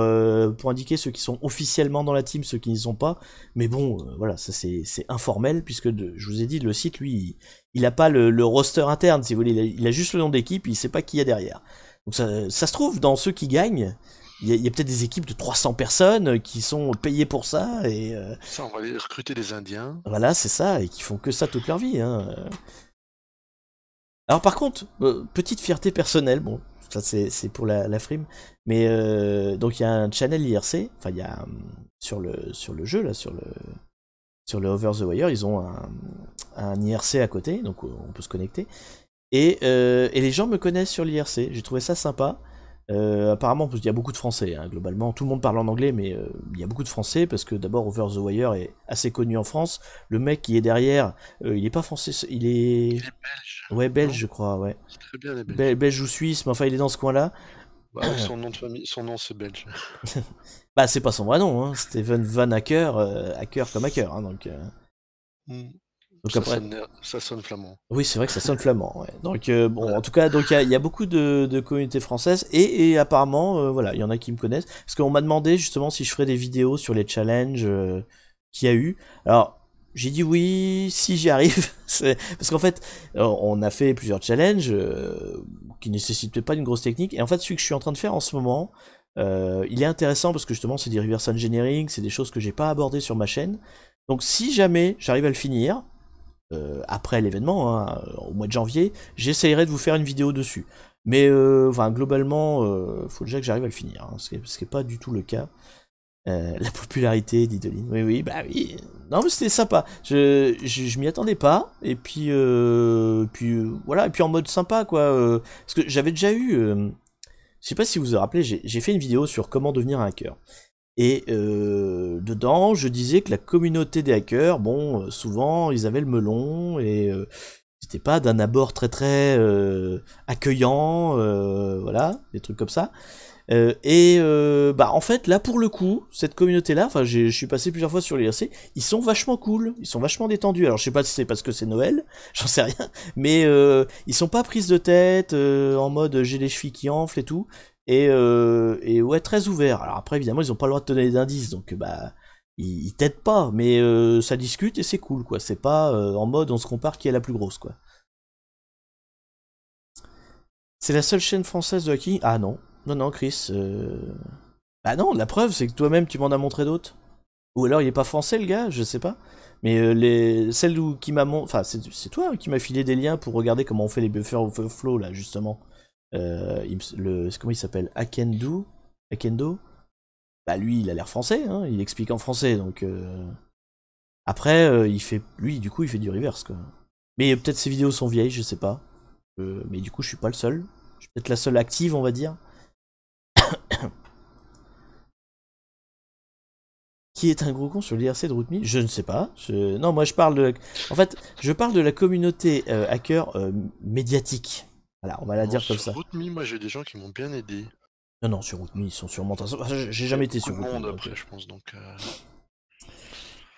pour indiquer ceux qui sont officiellement dans la team, ceux qui n'y sont pas. Mais bon, voilà, ça c'est informel, puisque je vous ai dit, le site, lui, il n'a pas le roster interne, si vous voulez, il a juste le nom d'équipe, il ne sait pas qui y a derrière. Donc ça se trouve, dans ceux qui gagnent, il y a peut-être des équipes de 300 personnes qui sont payées pour ça, et... Ça, on va aller recruter des Indiens. Voilà, c'est ça, et qui font que ça toute leur vie, hein. Alors par contre, petite fierté personnelle, bon, ça c'est pour la frime, mais donc il y a un channel IRC, enfin il y a sur le jeu là, sur le Over the Wire, ils ont un IRC à côté, donc on peut se connecter, et les gens me connaissent sur l'IRC, j'ai trouvé ça sympa. Apparemment, il y a beaucoup de Français, hein, globalement. Tout le monde parle en anglais, mais il y a beaucoup de Français, parce que d'abord, Over the Wire est assez connu en France. Le mec qui est derrière, il est pas français, il est... Il est belge. Ouais, belge, Non, je crois, ouais. c'est très bien les Belges. Belge ou suisse, mais enfin, il est dans ce coin-là. Bah oui, son nom de famille, son nom c'est belge. Bah, c'est pas son vrai nom, hein. Steven Van Hacker, hacker comme hacker, hein, donc... Hmm. Donc Ça après... sonne flamand. Oui, c'est vrai que ça sonne flamand, ouais. Donc, bon, en tout cas, donc il y a beaucoup de communautés françaises, et apparemment, voilà, il y en a qui me connaissent. Parce qu'on m'a demandé, justement, si je ferais des vidéos sur les challenges qu'il y a eu. Alors, j'ai dit oui, si j'y arrive. Parce qu'en fait, on a fait plusieurs challenges qui nécessitaient pas une grosse technique. Et en fait, celui que je suis en train de faire en ce moment, il est intéressant parce que justement, c'est du reverse engineering, c'est des choses que j'ai pas abordées sur ma chaîne. Donc, si jamais j'arrive à le finir, après l'événement, hein, au mois de janvier, j'essayerai de vous faire une vidéo dessus. Mais enfin, globalement, faut déjà que j'arrive à le finir, hein, ce qui est pas du tout le cas. La popularité d'Idoline, oui, bah oui. Non, mais c'était sympa. Je m'y attendais pas. Et puis, voilà. Et puis en mode sympa, quoi. Parce que j'avais déjà eu. Je sais pas si vous vous rappelez, j'ai fait une vidéo sur comment devenir un hacker. Et dedans, je disais que la communauté des hackers, bon, souvent, ils avaient le melon et c'était pas d'un abord très très accueillant, voilà, des trucs comme ça. Bah en fait, là pour le coup, cette communauté-là, enfin, je suis passé plusieurs fois sur l'IRC, ils sont vachement cool, ils sont vachement détendus. Alors je sais pas si c'est parce que c'est Noël, j'en sais rien, mais ils sont pas prises de tête, en mode j'ai les chevilles qui enflent et tout. Et ouais, très ouvert. Alors après, évidemment, ils ont pas le droit de te donner d'indices, donc bah, ils t'aident pas, mais ça discute et c'est cool, quoi. C'est pas en mode on se compare qui est la plus grosse, quoi. C'est la seule chaîne française de hacking? Ah non, non, Chris. Ah non, la preuve, c'est que toi-même, tu m'en as montré d'autres. Ou alors il est pas français, le gars, je sais pas. Mais celle qui m'a enfin, c'est toi qui m'a filé des liens pour regarder comment on fait les buffer overflow, là, justement. Comment il s'appelle? Akendo? Bah lui, il a l'air français, hein, il explique en français, donc... Après, lui, du coup, il fait du reverse, quoi. Mais peut-être ses vidéos sont vieilles, je sais pas. Mais du coup, je suis pas le seul. Je suis peut-être la seule active, on va dire. Qui est un gros con sur l'IRC de Rootme? Je ne sais pas. Non, moi je parle de... En fait, je parle de la communauté hacker médiatique. Voilà, on va la Non, dire comme sur ça. Rootme, moi j'ai des gens qui m'ont bien aidé. Non, non, sur Rootme, ils sont sûrement... J'ai Il y avait jamais été beaucoup sur de Rootme. monde Donc... après, je pense, donc...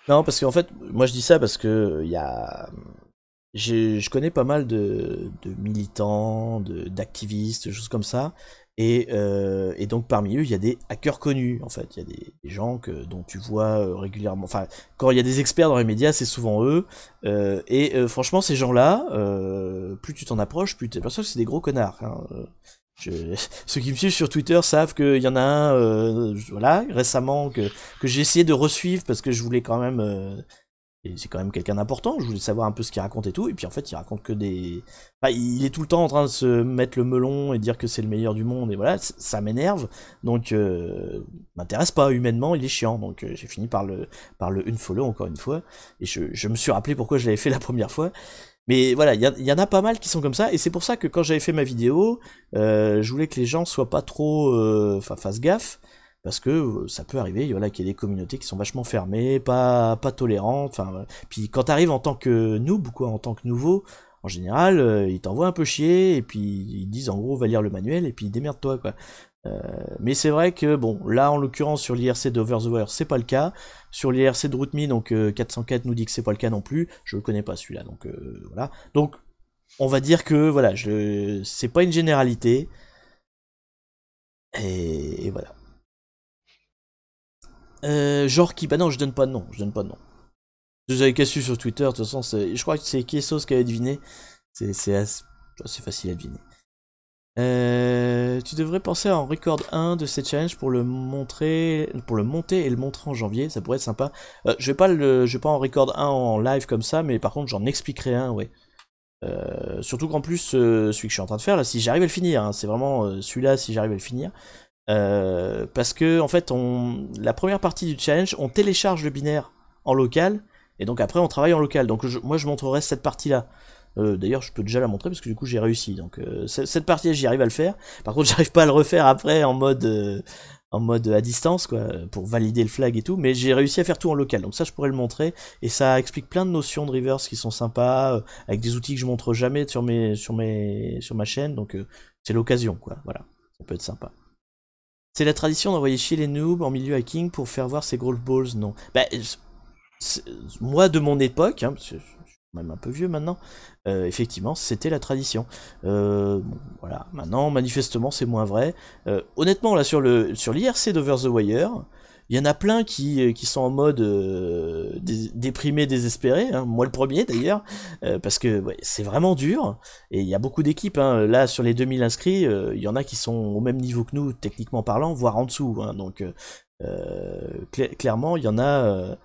Non, parce qu'en fait, moi je dis ça parce que il y a... Je connais pas mal de militants, d'activistes, de choses comme ça. Et donc parmi eux, il y a des hackers connus, en fait. Il y a des gens dont tu vois régulièrement. Enfin, quand il y a des experts dans les médias, c'est souvent eux. Franchement, ces gens-là, plus tu t'en approches, plus t'es perçu que c'est des gros connards. Hein. Ceux qui me suivent sur Twitter savent qu'il y en a un, voilà, récemment, que j'ai essayé de resuivre parce que je voulais quand même... et c'est quand même quelqu'un d'important, je voulais savoir un peu ce qu'il raconte et tout, et puis en fait il raconte que des... Enfin, il est tout le temps en train de se mettre le melon et dire que c'est le meilleur du monde, et voilà, ça m'énerve, donc m'intéresse pas, humainement il est chiant, donc j'ai fini par le unfollow encore une fois, et je me suis rappelé pourquoi je l'avais fait la première fois, mais voilà, il y en a pas mal qui sont comme ça, et c'est pour ça que quand j'avais fait ma vidéo, je voulais que les gens soient pas trop... Enfin, fassent gaffe, parce que ça peut arriver, voilà, qu'il y ait des communautés qui sont vachement fermées, pas tolérantes, enfin, voilà. Puis quand t'arrives en tant que noob, ou quoi, en tant que nouveau, en général, ils t'envoient un peu chier, et puis ils disent en gros, va lire le manuel, et puis démerde-toi, quoi. Mais c'est vrai que, bon, là, en l'occurrence, sur l'IRC d'Over the Wire, c'est pas le cas. Sur l'IRC de Rootme, donc 404 nous dit que c'est pas le cas non plus, je le connais pas celui-là, donc voilà. Donc, on va dire que, voilà, c'est pas une généralité, et voilà. Genre qui... Bah non, je donne pas de nom, je donne pas de nom. Vous avez qu'à suivre sur Twitter, de toute façon, je crois que c'est Kiesos qui avait deviné. C'est assez facile à deviner. Tu devrais penser à en record 1 de ces challenges pour le monter et le montrer en janvier, ça pourrait être sympa. Je vais pas en record 1 en live comme ça, mais par contre j'en expliquerai un, ouais. Surtout qu'en plus, celui que je suis en train de faire, là, si j'arrive à le finir, hein, c'est vraiment celui-là, si j'arrive à le finir. Parce que en fait, la première partie du challenge, on télécharge le binaire en local, et donc après on travaille en local. Donc moi je montrerai cette partie-là. D'ailleurs, je peux déjà la montrer parce que du coup j'ai réussi. Donc cette partie-là, j'y arrive à le faire. Par contre, j'arrive pas à le refaire après en mode à distance, quoi, pour valider le flag et tout. Mais j'ai réussi à faire tout en local. Donc ça, je pourrais le montrer. Et ça explique plein de notions de reverse qui sont sympas, avec des outils que je montre jamais sur ma chaîne. Donc c'est l'occasion, quoi. Voilà, ça peut être sympa. C'est la tradition d'envoyer chier les noobs en milieu hacking pour faire voir ses golf balls, non. Bah, moi de mon époque, hein, parce que je suis même un peu vieux maintenant, effectivement, c'était la tradition. Bon, voilà, maintenant, manifestement, c'est moins vrai. Honnêtement, là, sur l'IRC d'Over the Wire, il y en a plein qui sont en mode déprimé, désespéré, hein, moi le premier d'ailleurs, parce que ouais, c'est vraiment dur, et il y a beaucoup d'équipes, hein, là sur les 2000 inscrits, il y en a qui sont au même niveau que nous, techniquement parlant, voire en dessous, hein, donc clairement, il y en a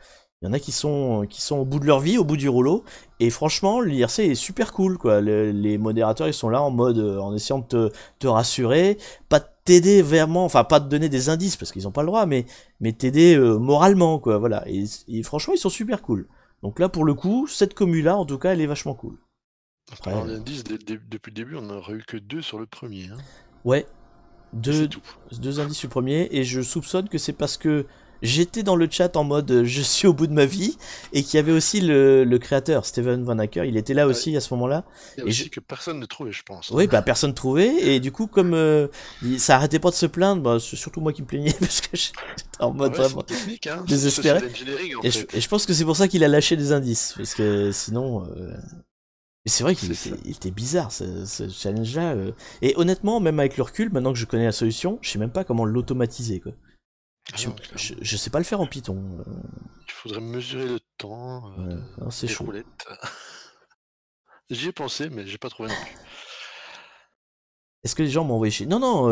qui sont au bout de leur vie, au bout du rouleau, et franchement, l'IRC est super cool, quoi. Les modérateurs, ils sont là en mode, en essayant de te rassurer, pas de t'aider vraiment, enfin pas te donner des indices, parce qu'ils ont pas le droit, mais t'aider moralement, quoi, voilà. Et franchement, ils sont super cool. Donc là, pour le coup, cette commu-là, en tout cas, elle est vachement cool. Après, l'indice, depuis le début, on n'aurait eu que 2 sur le premier. Hein. Ouais, C'est tout. deux indices sur le premier, et je soupçonne que c'est parce que j'étais dans le chat en mode je suis au bout de ma vie, et qu'il y avait aussi le créateur, Steven Van Acker, il était là aussi à ce moment-là. Il y a aussi que personne ne trouvait, je pense. Oui, Hein. bah personne trouvait, et du coup, comme ça arrêtait pas de se plaindre, bah, c'est surtout moi qui me plaignais, parce que j'étais en mode Ouais, vraiment c'est une technique, hein. désespéré. En Et, fait. et je pense que c'est pour ça qu'il a lâché des indices, parce que sinon... Mais c'est vrai qu'il était bizarre, ce challenge-là. Et honnêtement, même avec le recul, maintenant que je connais la solution, je sais même pas comment l'automatiser, quoi. Ah Je sais pas le faire en Python. Il faudrait mesurer le temps C'est des chaud. roulettes. J'y ai pensé, mais j'ai pas trouvé non plus. Est-ce que les gens m'ont envoyé chier? Non, non,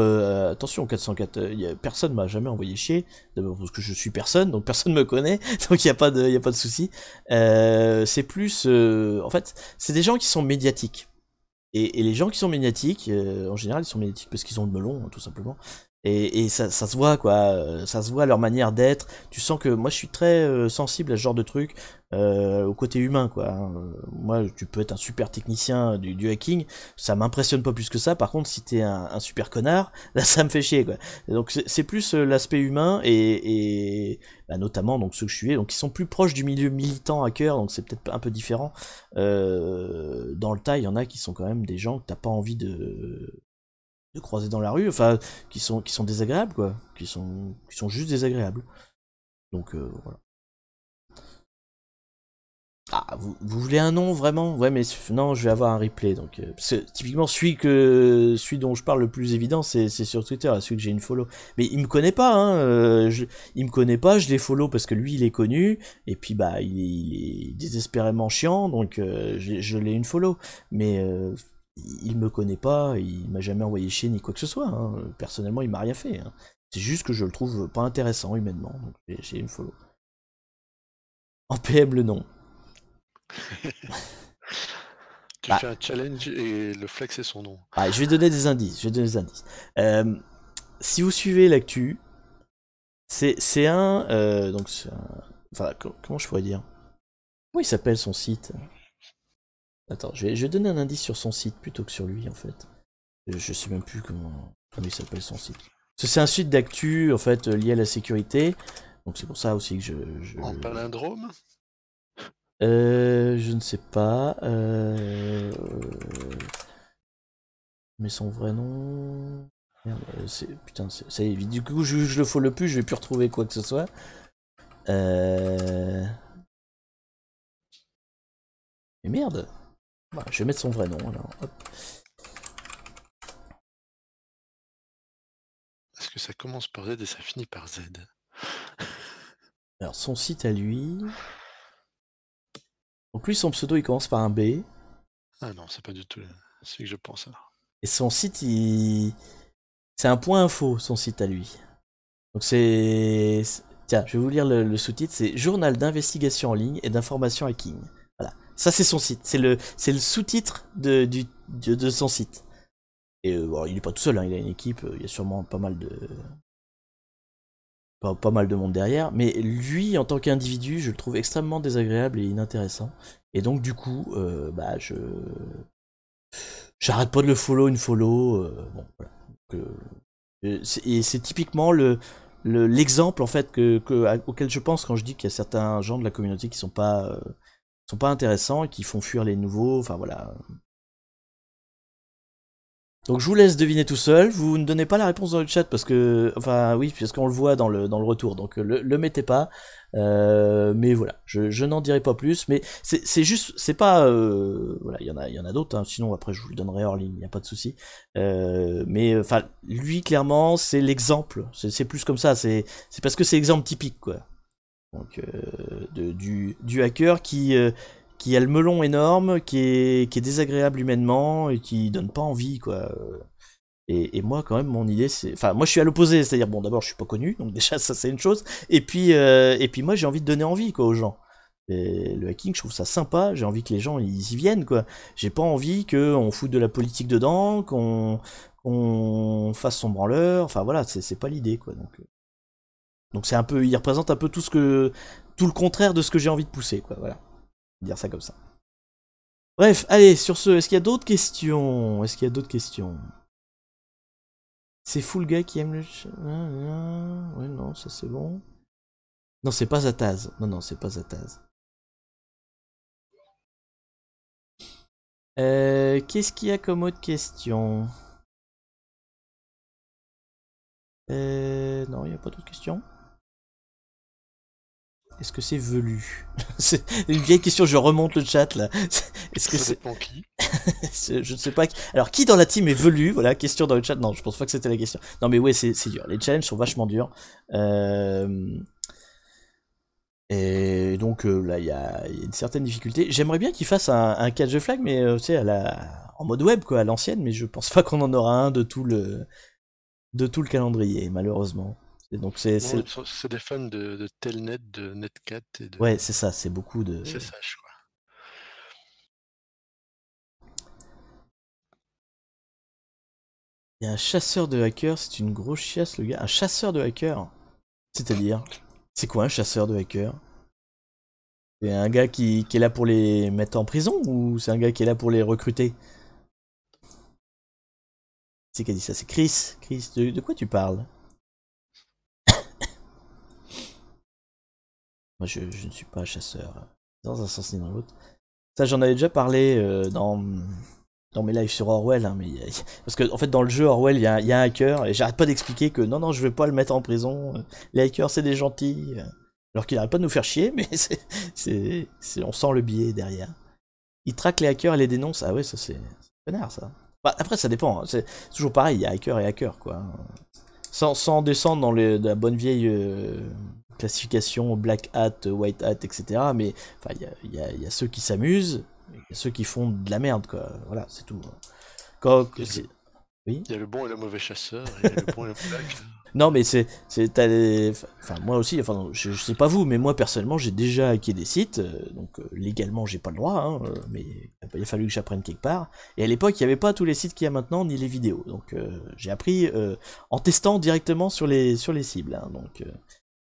attention, 404, personne m'a jamais envoyé chier, d'abord parce que je suis personne, donc personne me connaît, donc il y a pas de souci. C'est plus, en fait, c'est des gens qui sont médiatiques. Et les gens qui sont médiatiques, en général, ils sont médiatiques parce qu'ils ont le melon, hein, tout simplement. Et ça se voit quoi, ça se voit leur manière d'être. Tu sens que moi je suis très sensible à ce genre de truc, au côté humain quoi, hein. Moi tu peux être un super technicien du hacking, ça m'impressionne pas plus que ça. Par contre si t'es un super connard, là ça me fait chier quoi. Donc c'est plus l'aspect humain et bah, notamment donc ceux que je suis, donc ils sont plus proches du milieu militant hacker, donc c'est peut-être un peu différent. Dans le tas il y en a qui sont quand même des gens que t'as pas envie de croiser dans la rue, enfin, qui sont désagréables, quoi, qui sont juste désagréables. Donc, voilà. Ah, vous voulez un nom, vraiment? Ouais, mais non, je vais avoir un replay, donc... parce que, typiquement, celui dont je parle le plus évident, c'est sur Twitter, celui que j'ai une follow. Mais il me connaît pas, hein, il me connaît pas, je l'ai follow parce que lui, il est connu, et puis, bah, il est désespérément chiant, donc je l'ai une follow. Mais... il me connaît pas, il m'a jamais envoyé chier ni quoi que ce soit, hein. Personnellement il m'a rien fait, hein. C'est juste que je le trouve pas intéressant humainement, donc j'ai une follow. En PM le nom. Tu Bah, fais un challenge et le flex est son nom. ah, je vais donner des indices, je vais donner des indices. Euh, Si vous suivez l'actu, c'est un, donc enfin comment je pourrais dire? Comment il s'appelle son site? Attends, je vais donner un indice sur son site plutôt que sur lui en fait. Je sais même plus comment il s'appelle son site. Parce que c'est un site d'actu en fait lié à la sécurité. Donc c'est pour ça aussi que En palindrome? je ne sais pas. Mais son vrai nom. Merde, putain, ça y est, du coup je le follow plus, je vais plus retrouver quoi que ce soit. Mais merde. Bah, je vais mettre son vrai nom alors. Hop. Est-ce que ça commence par Z et ça finit par Z? Alors son site à lui. Donc lui son pseudo il commence par un B. Ah non, c'est pas du tout celui que je pense alors. Et son site c'est un point info son site à lui. Donc c'est... Tiens, je vais vous lire le sous-titre, c'est Journal d'investigation en ligne et d'information hacking. Voilà. Ça c'est son site, c'est le sous-titre de son site. Et bon, il est pas tout seul, hein, il a une équipe, il y a sûrement pas mal de monde derrière, mais lui en tant qu'individu, je le trouve extrêmement désagréable et inintéressant. Et donc du coup, bah j'arrête pas de le follow, une follow, bon voilà. Donc, et c'est typiquement l'exemple en fait auquel je pense quand je dis qu'il y a certains gens de la communauté qui sont pas intéressants et qui font fuir les nouveaux. Enfin voilà. Donc je vous laisse deviner tout seul. Vous ne donnez pas la réponse dans le chat parce que, enfin oui, parce qu'on le voit dans le retour. Donc le mettez pas. Mais voilà, je n'en dirai pas plus. Mais c'est juste, c'est pas, voilà, il y en a d'autres. Hein, sinon après je vous le donnerai hors ligne, il y a pas de souci. Mais enfin lui clairement c'est l'exemple. C'est plus comme ça. C'est parce que c'est l'exemple typique quoi. Donc du hacker qui a le melon énorme, qui est désagréable humainement et qui donne pas envie quoi. Et moi quand même mon idée c'est, enfin moi je suis à l'opposé, c'est-à-dire bon d'abord je suis pas connu donc déjà ça c'est une chose et puis moi j'ai envie de donner envie quoi aux gens. Et le hacking je trouve ça sympa, j'ai envie que les gens ils y viennent quoi. J'ai pas envie que on foute de la politique dedans, qu'on fasse son branleur, enfin voilà c'est pas l'idée quoi donc c'est un peu, il représente un peu tout le contraire de ce que j'ai envie de pousser, quoi. Voilà, dire ça comme ça. Bref, allez, sur ce, est-ce qu'il y a d'autres questions? Est-ce qu'il y a d'autres questions? C'est Full Guy qui aime le... Ouais, non, ça c'est bon. Non, c'est pas Zataz. Non, non, c'est pas Zataz. Qu'est-ce qu'il y a comme autre question? Non, il n'y a pas d'autres questions. Est-ce que c'est velu? C'est une vieille question, je remonte le chat là. Est-ce que Ça c'est... dépend qui. Je ne sais pas. Alors, qui dans la team est velu? Voilà, question dans le chat. Non, je pense pas que c'était la question. Non, mais ouais, c'est dur. Les challenges sont vachement durs. Et donc là, il y a une certaine difficulté. J'aimerais bien qu'ils fassent un catch the flag, mais tu sais, en mode web, quoi, à l'ancienne, mais je pense pas qu'on en aura un de tout le calendrier, malheureusement. Et donc Non, c'est des fans de Telnet, de Netcat et de ouais, c'est ça, c'est beaucoup de. SSH, quoi. Il y a un chasseur de hackers, c'est une grosse chiasse le gars. Un chasseur de hackers. C'est-à-dire, c'est quoi un chasseur de hackers? C'est un gars qui est là pour les mettre en prison ou c'est un gars qui est là pour les recruter? C'est qui a dit ça? C'est Chris. Chris, de quoi tu parles? Moi je ne suis pas chasseur. Dans un sens ni dans l'autre. Ça j'en avais déjà parlé dans mes lives sur Orwell, hein, parce que en fait dans le jeu Orwell il y a un hacker et j'arrête pas d'expliquer que non je vais pas le mettre en prison, les hackers c'est des gentils, alors qu'il arrête pas de nous faire chier, mais on sent le biais derrière. Il traque les hackers et les dénonce, ah ouais ça c'est connard ça. Bah, après ça dépend, hein. C'est toujours pareil, il y a hacker et hacker quoi. Sans descendre dans la bonne vieille classification black hat, white hat, etc. Mais enfin, il y a ceux qui s'amusent, il y a ceux qui font de la merde, quoi. Voilà, c'est tout. Oui. Il y a le bon et le mauvais chasseur, et il y a le bon et le mauvais hacker. Non, mais enfin, moi aussi, enfin, je sais pas vous, mais moi personnellement, j'ai déjà hacké des sites, donc légalement, j'ai pas le droit, hein, mais il a fallu que j'apprenne quelque part. Et à l'époque, il n'y avait pas tous les sites qu'il y a maintenant, ni les vidéos. Donc, j'ai appris en testant directement sur les cibles. Hein, donc,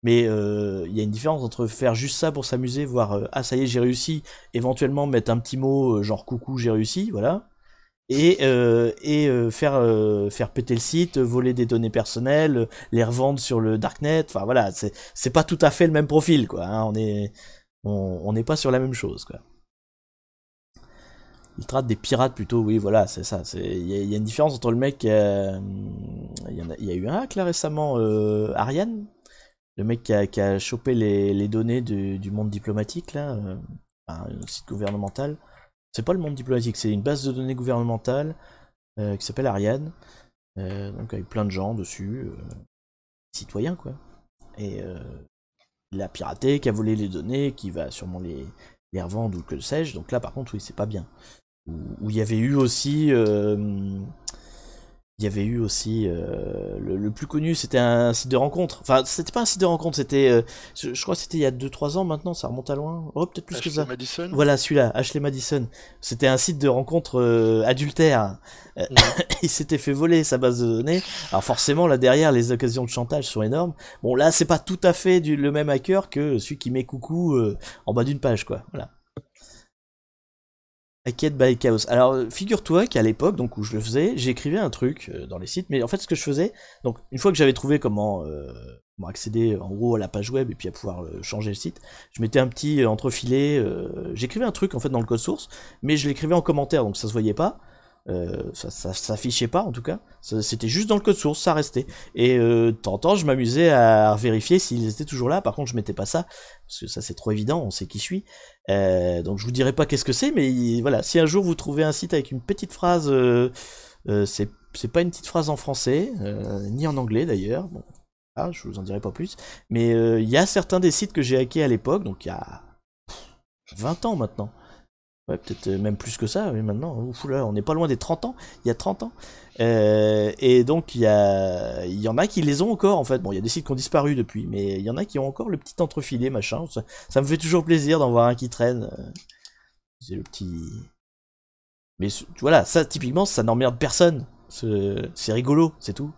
mais il y a une différence entre faire juste ça pour s'amuser, voir ah ça y est, j'ai réussi, éventuellement mettre un petit mot genre coucou, j'ai réussi, voilà et faire péter le site, voler des données personnelles, les revendre sur le darknet. Enfin voilà, c'est pas tout à fait le même profil quoi. Hein, on n'est pas sur la même chose quoi. Il traite des pirates plutôt, oui voilà, c'est ça. Il y a une différence entre le mec, il y a eu un hack là récemment, Ariane, le mec qui a chopé les données du monde diplomatique là, un site gouvernemental. C'est pas le monde diplomatique, c'est une base de données gouvernementale qui s'appelle Ariane, donc avec plein de gens dessus, citoyens quoi. Et il a piraté, qui a volé les données, qui va sûrement les revendre ou que sais-je. Donc là par contre oui c'est pas bien. Où il y avait eu aussi le plus connu, c'était un site de rencontre. Enfin, c'était pas un site de rencontre, c'était, je crois que c'était il y a 2-3 ans maintenant, ça remonte à loin. Oh, peut-être plus que ça. Madison. Voilà, celui-là, Ashley Madison. C'était un site de rencontre adultère. Il s'était fait voler sa base de données. Alors forcément, là derrière, les occasions de chantage sont énormes. Bon, là, c'est pas tout à fait le même hacker que celui qui met coucou en bas d'une page, quoi. Voilà. Hacked by Chaos. Alors, figure-toi qu'à l'époque, donc où je le faisais, j'écrivais un truc dans les sites, mais en fait, ce que je faisais, donc une fois que j'avais trouvé comment accéder en gros à la page web et puis à pouvoir changer le site, je mettais un petit entrefilet, j'écrivais un truc en fait dans le code source, mais je l'écrivais en commentaire, donc ça se voyait pas. Ça s'affichait pas en tout cas, c'était juste dans le code source, ça restait. Et de temps en temps, je m'amusais à vérifier s'ils étaient toujours là. Par contre, je mettais pas ça parce que ça c'est trop évident, on sait qui je suis. Donc je vous dirai pas qu'est-ce que c'est, mais voilà, si un jour vous trouvez un site avec une petite phrase, c'est pas une petite phrase en français, ni en anglais d'ailleurs. Bon, ah, je vous en dirai pas plus. Mais il y a certains des sites que j'ai hackés à l'époque, donc il y a 20 ans maintenant. Ouais, peut-être même plus que ça, mais maintenant, ouf là, on n'est pas loin des 30 ans, il y a 30 ans. Et donc, il y en a qui les ont encore, en fait. Bon, il y a des sites qui ont disparu depuis, mais il y en a qui ont encore le petit entrefilet, machin. Ça me fait toujours plaisir d'en voir un qui traîne. C'est le petit... Mais voilà, ça, typiquement, ça n'emmerde personne. C'est rigolo, c'est tout.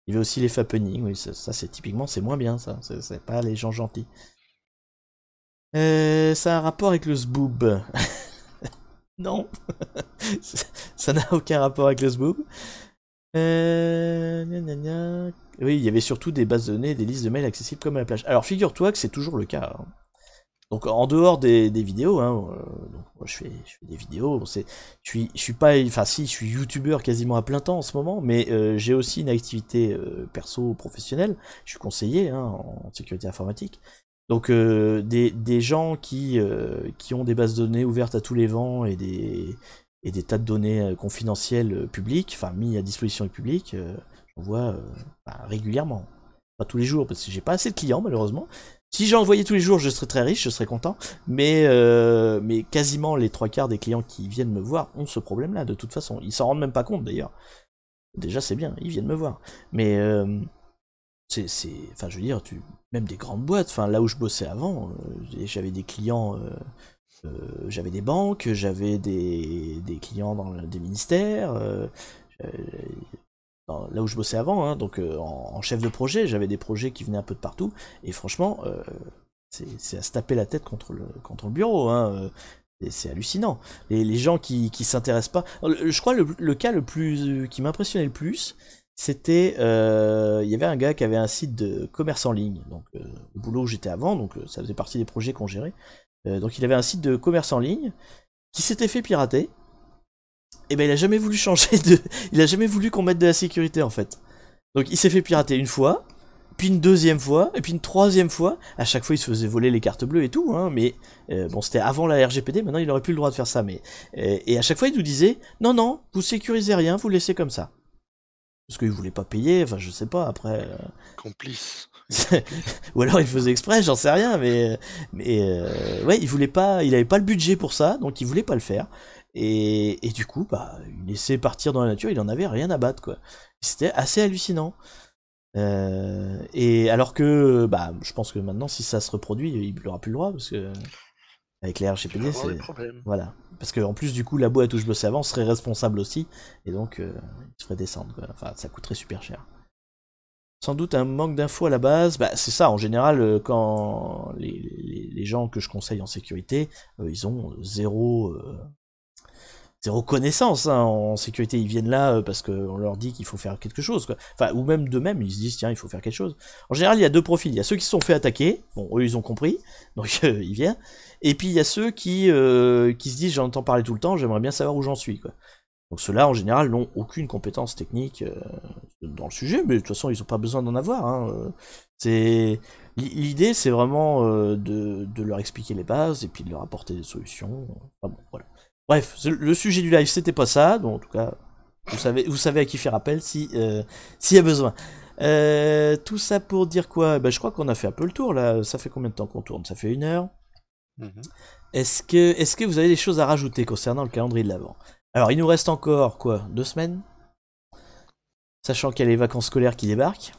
Il y avait aussi les fappenings, oui, ça c'est typiquement, c'est moins bien, ça. C'est pas les gens gentils. Ça a un rapport avec le zboob. Non, ça n'a aucun rapport avec le zboob. Oui, il y avait surtout des bases de données, des listes de mails accessibles comme à la plage. Alors figure-toi que c'est toujours le cas. Hein. Donc en dehors des vidéos, hein, donc, moi, je fais des vidéos. Bon, je suis pas, enfin si, je suis youtubeur quasiment à plein temps en ce moment, mais j'ai aussi une activité perso professionnelle. Je suis conseiller hein, en sécurité informatique. Donc des gens qui ont des bases de données ouvertes à tous les vents et des tas de données confidentielles publiques, enfin mis à disposition du public, j'en vois régulièrement. Pas tous les jours, parce que j'ai pas assez de clients malheureusement. Si j'en envoyais tous les jours, je serais très riche, je serais content. Mais quasiment les 3/4 des clients qui viennent me voir ont ce problème-là, de toute façon. Ils s'en rendent même pas compte d'ailleurs. Déjà c'est bien, ils viennent me voir. Mais enfin je veux dire, même des grandes boîtes, enfin là où je bossais avant, j'avais des clients, j'avais des banques, j'avais des clients dans des ministères, là où je bossais avant, hein, donc en chef de projet, j'avais des projets qui venaient un peu de partout, et franchement, c'est à se taper la tête contre le bureau, hein, et c'est hallucinant. Les gens qui s'intéressent pas. Je crois le cas le plus qui m'impressionnait le plus, c'était il y avait un gars qui avait un site de commerce en ligne, donc au boulot où j'étais avant, donc ça faisait partie des projets qu'on gérait. Donc il avait un site de commerce en ligne qui s'était fait pirater. Et ben il a jamais voulu changer de, il a jamais voulu qu'on mette de la sécurité en fait. Donc il s'est fait pirater une fois, puis une deuxième fois, et puis une troisième fois. À chaque fois il se faisait voler les cartes bleues et tout, hein. Mais bon c'était avant la RGPD, maintenant il aurait plus le droit de faire ça. Mais et à chaque fois il nous disait non non, vous sécurisez rien, vous laissez comme ça. Parce qu'il voulait pas payer, enfin je sais pas après. Complice. Ou alors il faisait exprès, j'en sais rien, ouais, il voulait pas, il avait pas le budget pour ça, donc il voulait pas le faire. Et du coup, bah, il laissait partir dans la nature, il en avait rien à battre, quoi. C'était assez hallucinant. Et alors que, bah, je pense que maintenant, si ça se reproduit, il aura plus le droit, parce que avec les Il va RGPD, avoir des c'est problèmes. voilà. Parce que en plus, du coup, la boîte où je bossais avant serait responsable aussi, et donc il se ferait descendre, quoi. Enfin, ça coûterait super cher. Sans doute un manque d'infos à la base. Bah, c'est ça, en général, quand les gens que je conseille en sécurité, ils ont zéro connaissance hein, en sécurité. Ils viennent là parce qu'on leur dit qu'il faut faire quelque chose, quoi. Enfin, ou même d'eux-mêmes, ils se disent, tiens, il faut faire quelque chose. En général, il y a deux profils. Il y a ceux qui se sont fait attaquer, bon, eux, ils ont compris, donc ils viennent. Et puis, il y a ceux qui se disent, j'en entends parler tout le temps, j'aimerais bien savoir où j'en suis, quoi. Donc ceux-là, en général, n'ont aucune compétence technique dans le sujet, mais de toute façon, ils n'ont pas besoin d'en avoir. Hein. L'idée, c'est vraiment de leur expliquer les bases et puis de leur apporter des solutions. Enfin bon, voilà. Bref, le sujet du live, c'était pas ça. Donc en tout cas, vous savez à qui faire appel si s'il y a besoin. Tout ça pour dire quoi? Ben, je crois qu'on a fait un peu le tour là. Ça fait combien de temps qu'on tourne? Ça fait 1 heure. Est-ce que vous avez des choses à rajouter concernant le calendrier de l'Avent? Alors, il nous reste encore, quoi, 2 semaines? Sachant qu'il y a les vacances scolaires qui débarquent.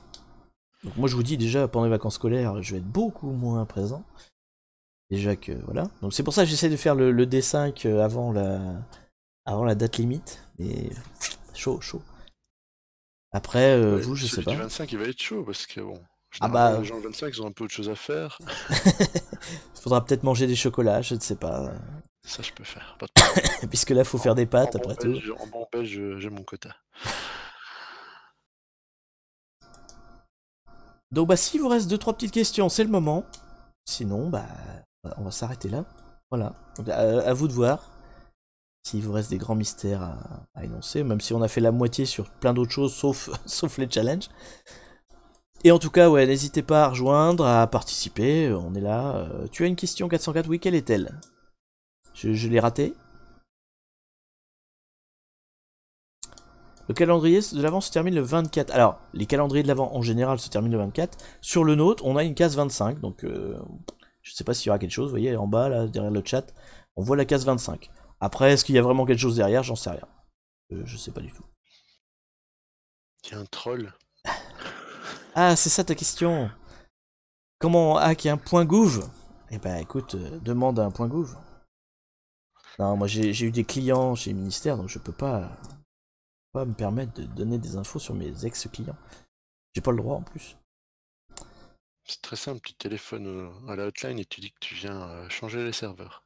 Donc moi, je vous dis déjà, pendant les vacances scolaires, je vais être beaucoup moins présent. Déjà que, voilà. Donc c'est pour ça que j'essaie de faire le D5 avant la date limite. Mais chaud, chaud. Après, Ouais, vous, je sais celui du pas. 25, il va être chaud parce que bon, Ah généralement les bah, gens le 25, ils ont un peu autre chose à faire. faudra peut-être manger des chocolats, je ne sais pas. Ça, je peux faire, pas de problème. Puisque là, faut faire des pâtes, après tout. En bon belge, j'ai mon quota. Donc bah, s'il vous reste 2-3 petites questions, c'est le moment. Sinon, bah, on va s'arrêter là. Voilà. Donc, à vous de voir s'il vous reste des grands mystères à énoncer, même si on a fait la moitié sur plein d'autres choses, sauf, sauf les challenges. Et en tout cas, ouais, n'hésitez pas à rejoindre, à participer, on est là. Tu as une question 404, oui, quelle est-elle? Je l'ai ratée. Le calendrier de l'Avent se termine le 24. Alors, les calendriers de l'Avent en général se terminent le 24. Sur le nôtre, on a une case 25, donc je sais pas s'il y aura quelque chose, vous voyez, en bas, là, derrière le chat, on voit la case 25. Après, est-ce qu'il y a vraiment quelque chose derrière? J'en sais rien. Je sais pas du tout. Il y a un troll. Ah, c'est ça ta question. Comment hack un point gouv? Eh ben écoute, demande à un point gouv. Non, moi j'ai eu des clients chez le ministère, donc je peux pas me permettre de donner des infos sur mes ex-clients. J'ai pas le droit en plus. C'est très simple, tu téléphones à la hotline et tu dis que tu viens changer les serveurs.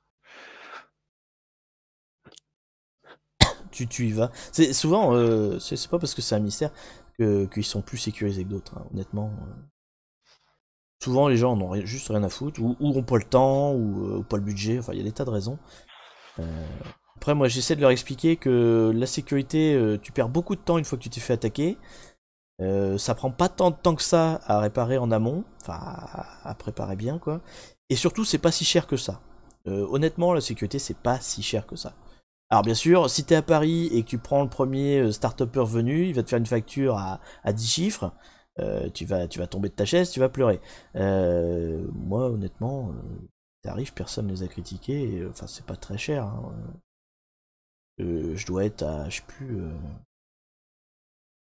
Tu y vas. C'est souvent, c'est pas parce que c'est un ministère qu'ils sont plus sécurisés que d'autres, hein, honnêtement. Souvent les gens en ont juste rien à foutre, ou ont pas le temps, ou pas le budget, enfin il y a des tas de raisons. Après moi j'essaie de leur expliquer que la sécurité, tu perds beaucoup de temps une fois que tu t'es fait attaquer. Ça prend pas tant de temps que ça à réparer en amont, enfin à préparer bien quoi. Et surtout c'est pas si cher que ça. Honnêtement la sécurité c'est pas si cher que ça. Alors bien sûr, si t'es à Paris et que tu prends le premier start-upper venu, il va te faire une facture à 10 chiffres, tu vas tomber de ta chaise, tu vas pleurer. Moi honnêtement, tarifs, personne ne les a critiqués, enfin c'est pas très cher. Hein. Je dois être à, je sais plus...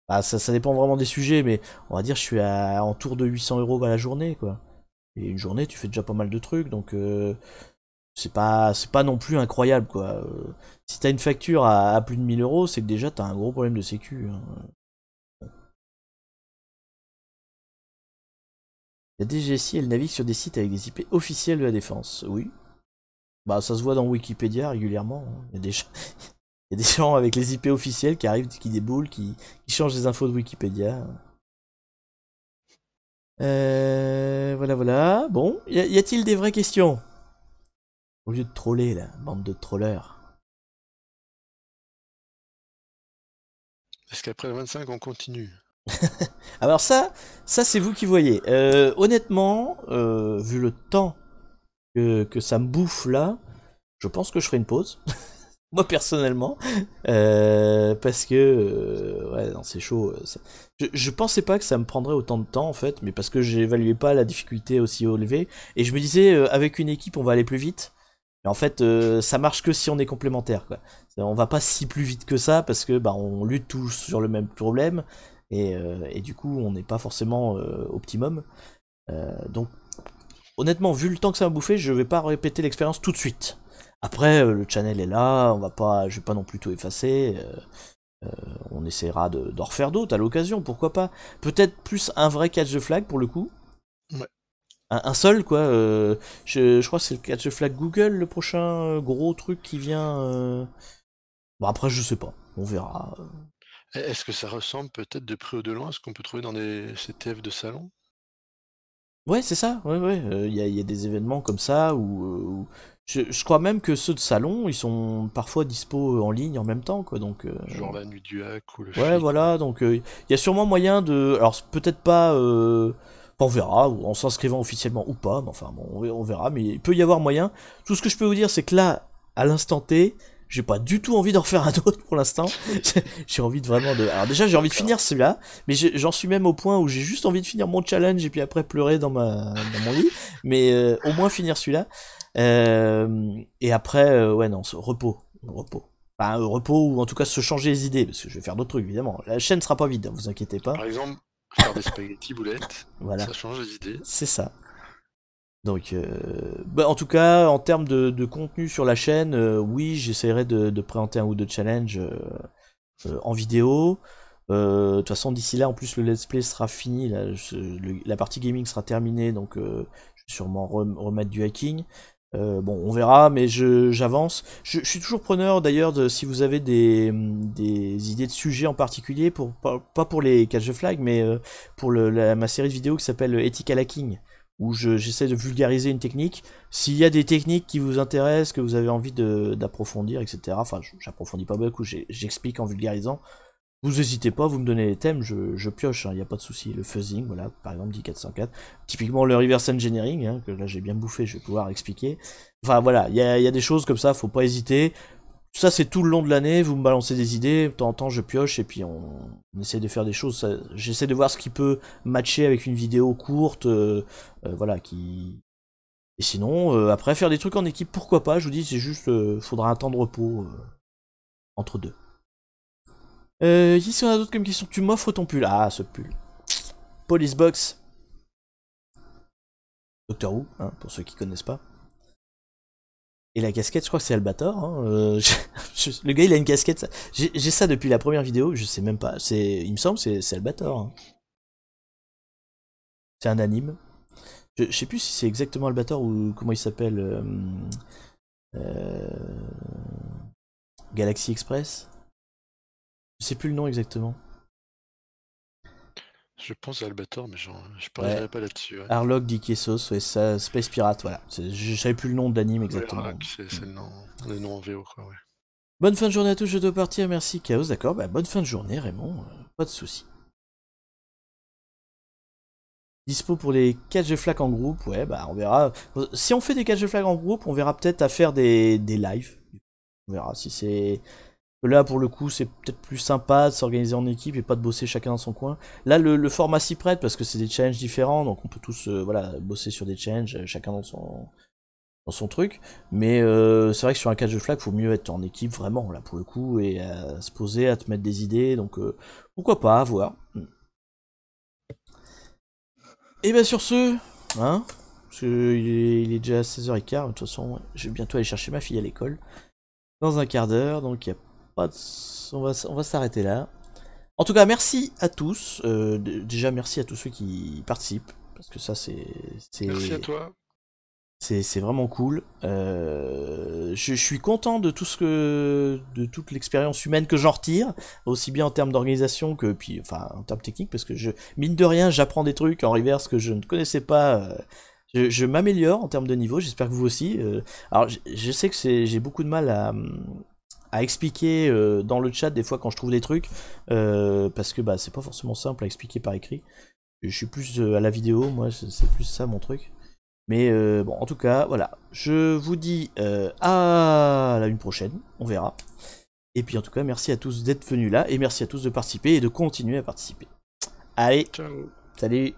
Ah, ça dépend vraiment des sujets, mais on va dire je suis en tour de 800 € à la journée, quoi. Et une journée, tu fais déjà pas mal de trucs, donc c'est pas non plus incroyable, quoi. Si t'as une facture à plus de 1000 €, c'est que déjà t'as un gros problème de sécu. Hein. La DGSI, elle navigue sur des sites avec des IP officiels de la défense. Oui. Bah, ça se voit dans Wikipédia régulièrement. Hein. Il y a des gens avec les IP officiels qui arrivent, qui déboulent, qui changent les infos de Wikipédia. Voilà, voilà. Bon, y a-t-il des vraies questions? Au lieu de troller, là, bande de trollers. Est-ce qu'après le 25, on continue? Alors ça c'est vous qui voyez. Honnêtement, vu le temps que ça me bouffe là, je pense que je ferai une pause. Moi personnellement, parce que ouais, non, c'est chaud. Je pensais pas que ça me prendrait autant de temps en fait, mais parce que j'évaluais pas la difficulté aussi élevée et je me disais avec une équipe on va aller plus vite. Mais en fait, ça marche que si on est complémentaire, quoi. On va pas si plus vite que ça parce que bah on lutte tous sur le même problème et du coup on n'est pas forcément optimum. Donc honnêtement, vu le temps que ça va bouffer, je vais pas répéter l'expérience tout de suite. Après, le channel est là, je vais pas non plus tout effacer. On essaiera d'en refaire d'autres à l'occasion, pourquoi pas. Peut-être plus un vrai catch the flag pour le coup. Ouais. Un seul quoi. Je crois que c'est le catch the flag Google, le prochain gros truc qui vient. Bon après je sais pas, on verra. Est-ce que ça ressemble peut-être de près ou de loin à ce qu'on peut trouver dans des CTF de salon? Ouais c'est ça, ouais ouais. Y a des événements comme ça où je crois même que ceux de salon ils sont parfois dispo en ligne en même temps quoi donc. Genre la nuit du hack ou le Ouais, flic ou... voilà, donc il y a sûrement moyen de. Alors, peut-être pas. On verra, ou en s'inscrivant officiellement ou pas, mais enfin, bon, on verra, mais il peut y avoir moyen. Tout ce que je peux vous dire, c'est que là, à l'instant T, j'ai pas du tout envie d'en refaire un autre pour l'instant. J'ai envie de vraiment de. Alors, déjà, j'ai envie de finir celui-là, mais j'en suis même au point où j'ai juste envie de finir mon challenge et puis après pleurer dans mon lit, mais au moins finir celui-là. Et après, ouais, non, repos. Repos. Enfin, repos ou en tout cas se changer les idées, parce que je vais faire d'autres trucs évidemment. La chaîne sera pas vide, hein, vous inquiétez pas. Par exemple, faire des spaghettis boulettes, Voilà, ça change les idées. c'est ça. Donc, bah, en tout cas, en termes de contenu sur la chaîne, oui, j'essaierai de présenter un ou deux challenges en vidéo. De toute façon, d'ici là, en plus, le let's play sera fini. Là, la partie gaming sera terminée, donc je vais sûrement remettre du hacking. Bon, on verra, mais j'avance. Je suis toujours preneur d'ailleurs de si vous avez des idées de sujets en particulier, pas pour les catch the flag, mais pour ma série de vidéos qui s'appelle Ethical Hacking, où j'essaie de vulgariser une technique. S'il y a des techniques qui vous intéressent, que vous avez envie d'approfondir, etc. Enfin, j'approfondis pas beaucoup, j'explique en vulgarisant. Vous hésitez pas, vous me donnez les thèmes, je pioche, il n'y a pas de souci. Le fuzzing, voilà, par exemple, dit 404. Typiquement le reverse engineering, hein, que là j'ai bien bouffé, je vais pouvoir expliquer. Enfin voilà, il y a des choses comme ça, faut pas hésiter. Ça c'est tout le long de l'année, vous me balancez des idées, de temps en temps je pioche et puis on essaie de faire des choses. J'essaie de voir ce qui peut matcher avec une vidéo courte, voilà, qui... Et sinon, après faire des trucs en équipe, pourquoi pas, je vous dis, c'est juste, faudra un temps de repos entre deux. Ici on a d'autres comme question. Tu m'offres ton pull. Ah, ce pull. Police Box. Doctor Who, hein, pour ceux qui connaissent pas. Et la casquette, je crois que c'est Albator. Hein. Le gars, il a une casquette. J'ai ça depuis la première vidéo. Je sais même pas. Il me semble, c'est Albator. Hein. C'est un anime. Je sais plus si c'est exactement Albator ou comment il s'appelle. Euh, Galaxy Express. Je sais plus le nom exactement. Je pense à Albator, mais je Ouais. parierais pas là-dessus. Ouais. Harlock, Dickesos, ouais, ça, Space Pirate, voilà. Je savais plus le nom de l'anime Ouais, exactement. Arlac, c'est le nom en VO, quoi, ouais. Bonne fin de journée à tous, je dois partir, merci Chaos, d'accord, bah bonne fin de journée Raymond, pas de soucis. Dispo pour les catch de flag en groupe, ouais bah on verra. Si on fait des catch de flag en groupe, on verra peut-être à faire des lives. On verra si c'est... Là pour le coup c'est peut-être plus sympa de s'organiser en équipe et pas de bosser chacun dans son coin. Là le format s'y prête parce que c'est des challenges différents, donc on peut tous voilà, bosser sur des challenges, chacun dans son truc, mais c'est vrai que sur un catch de flag, faut mieux être en équipe vraiment là pour le coup et à se poser, à te mettre des idées, donc pourquoi pas, à voir. Et bien sur ce, hein, parce que il est déjà 16h15, de toute façon, je vais bientôt aller chercher ma fille à l'école dans un quart d'heure, donc il y a pas de... on va s'arrêter là. En tout cas, merci à tous. Déjà, merci à tous ceux qui participent. parce que ça Merci à toi. c'est vraiment cool. Je suis content de de toute l'expérience humaine que j'en retire, aussi bien en termes d'organisation que puis enfin en termes techniques, parce que mine de rien j'apprends des trucs en reverse que je ne connaissais pas. Je m'améliore en termes de niveau. J'espère que vous aussi. Alors je sais que j'ai beaucoup de mal à expliquer dans le chat des fois quand je trouve des trucs, parce que bah c'est pas forcément simple à expliquer par écrit. Je suis plus à la vidéo, moi c'est plus ça mon truc. Mais bon, en tout cas, voilà. Je vous dis à une prochaine, on verra. Et puis en tout cas, merci à tous d'être venus là, et merci à tous de participer et de continuer à participer. Allez, Ciao. salut!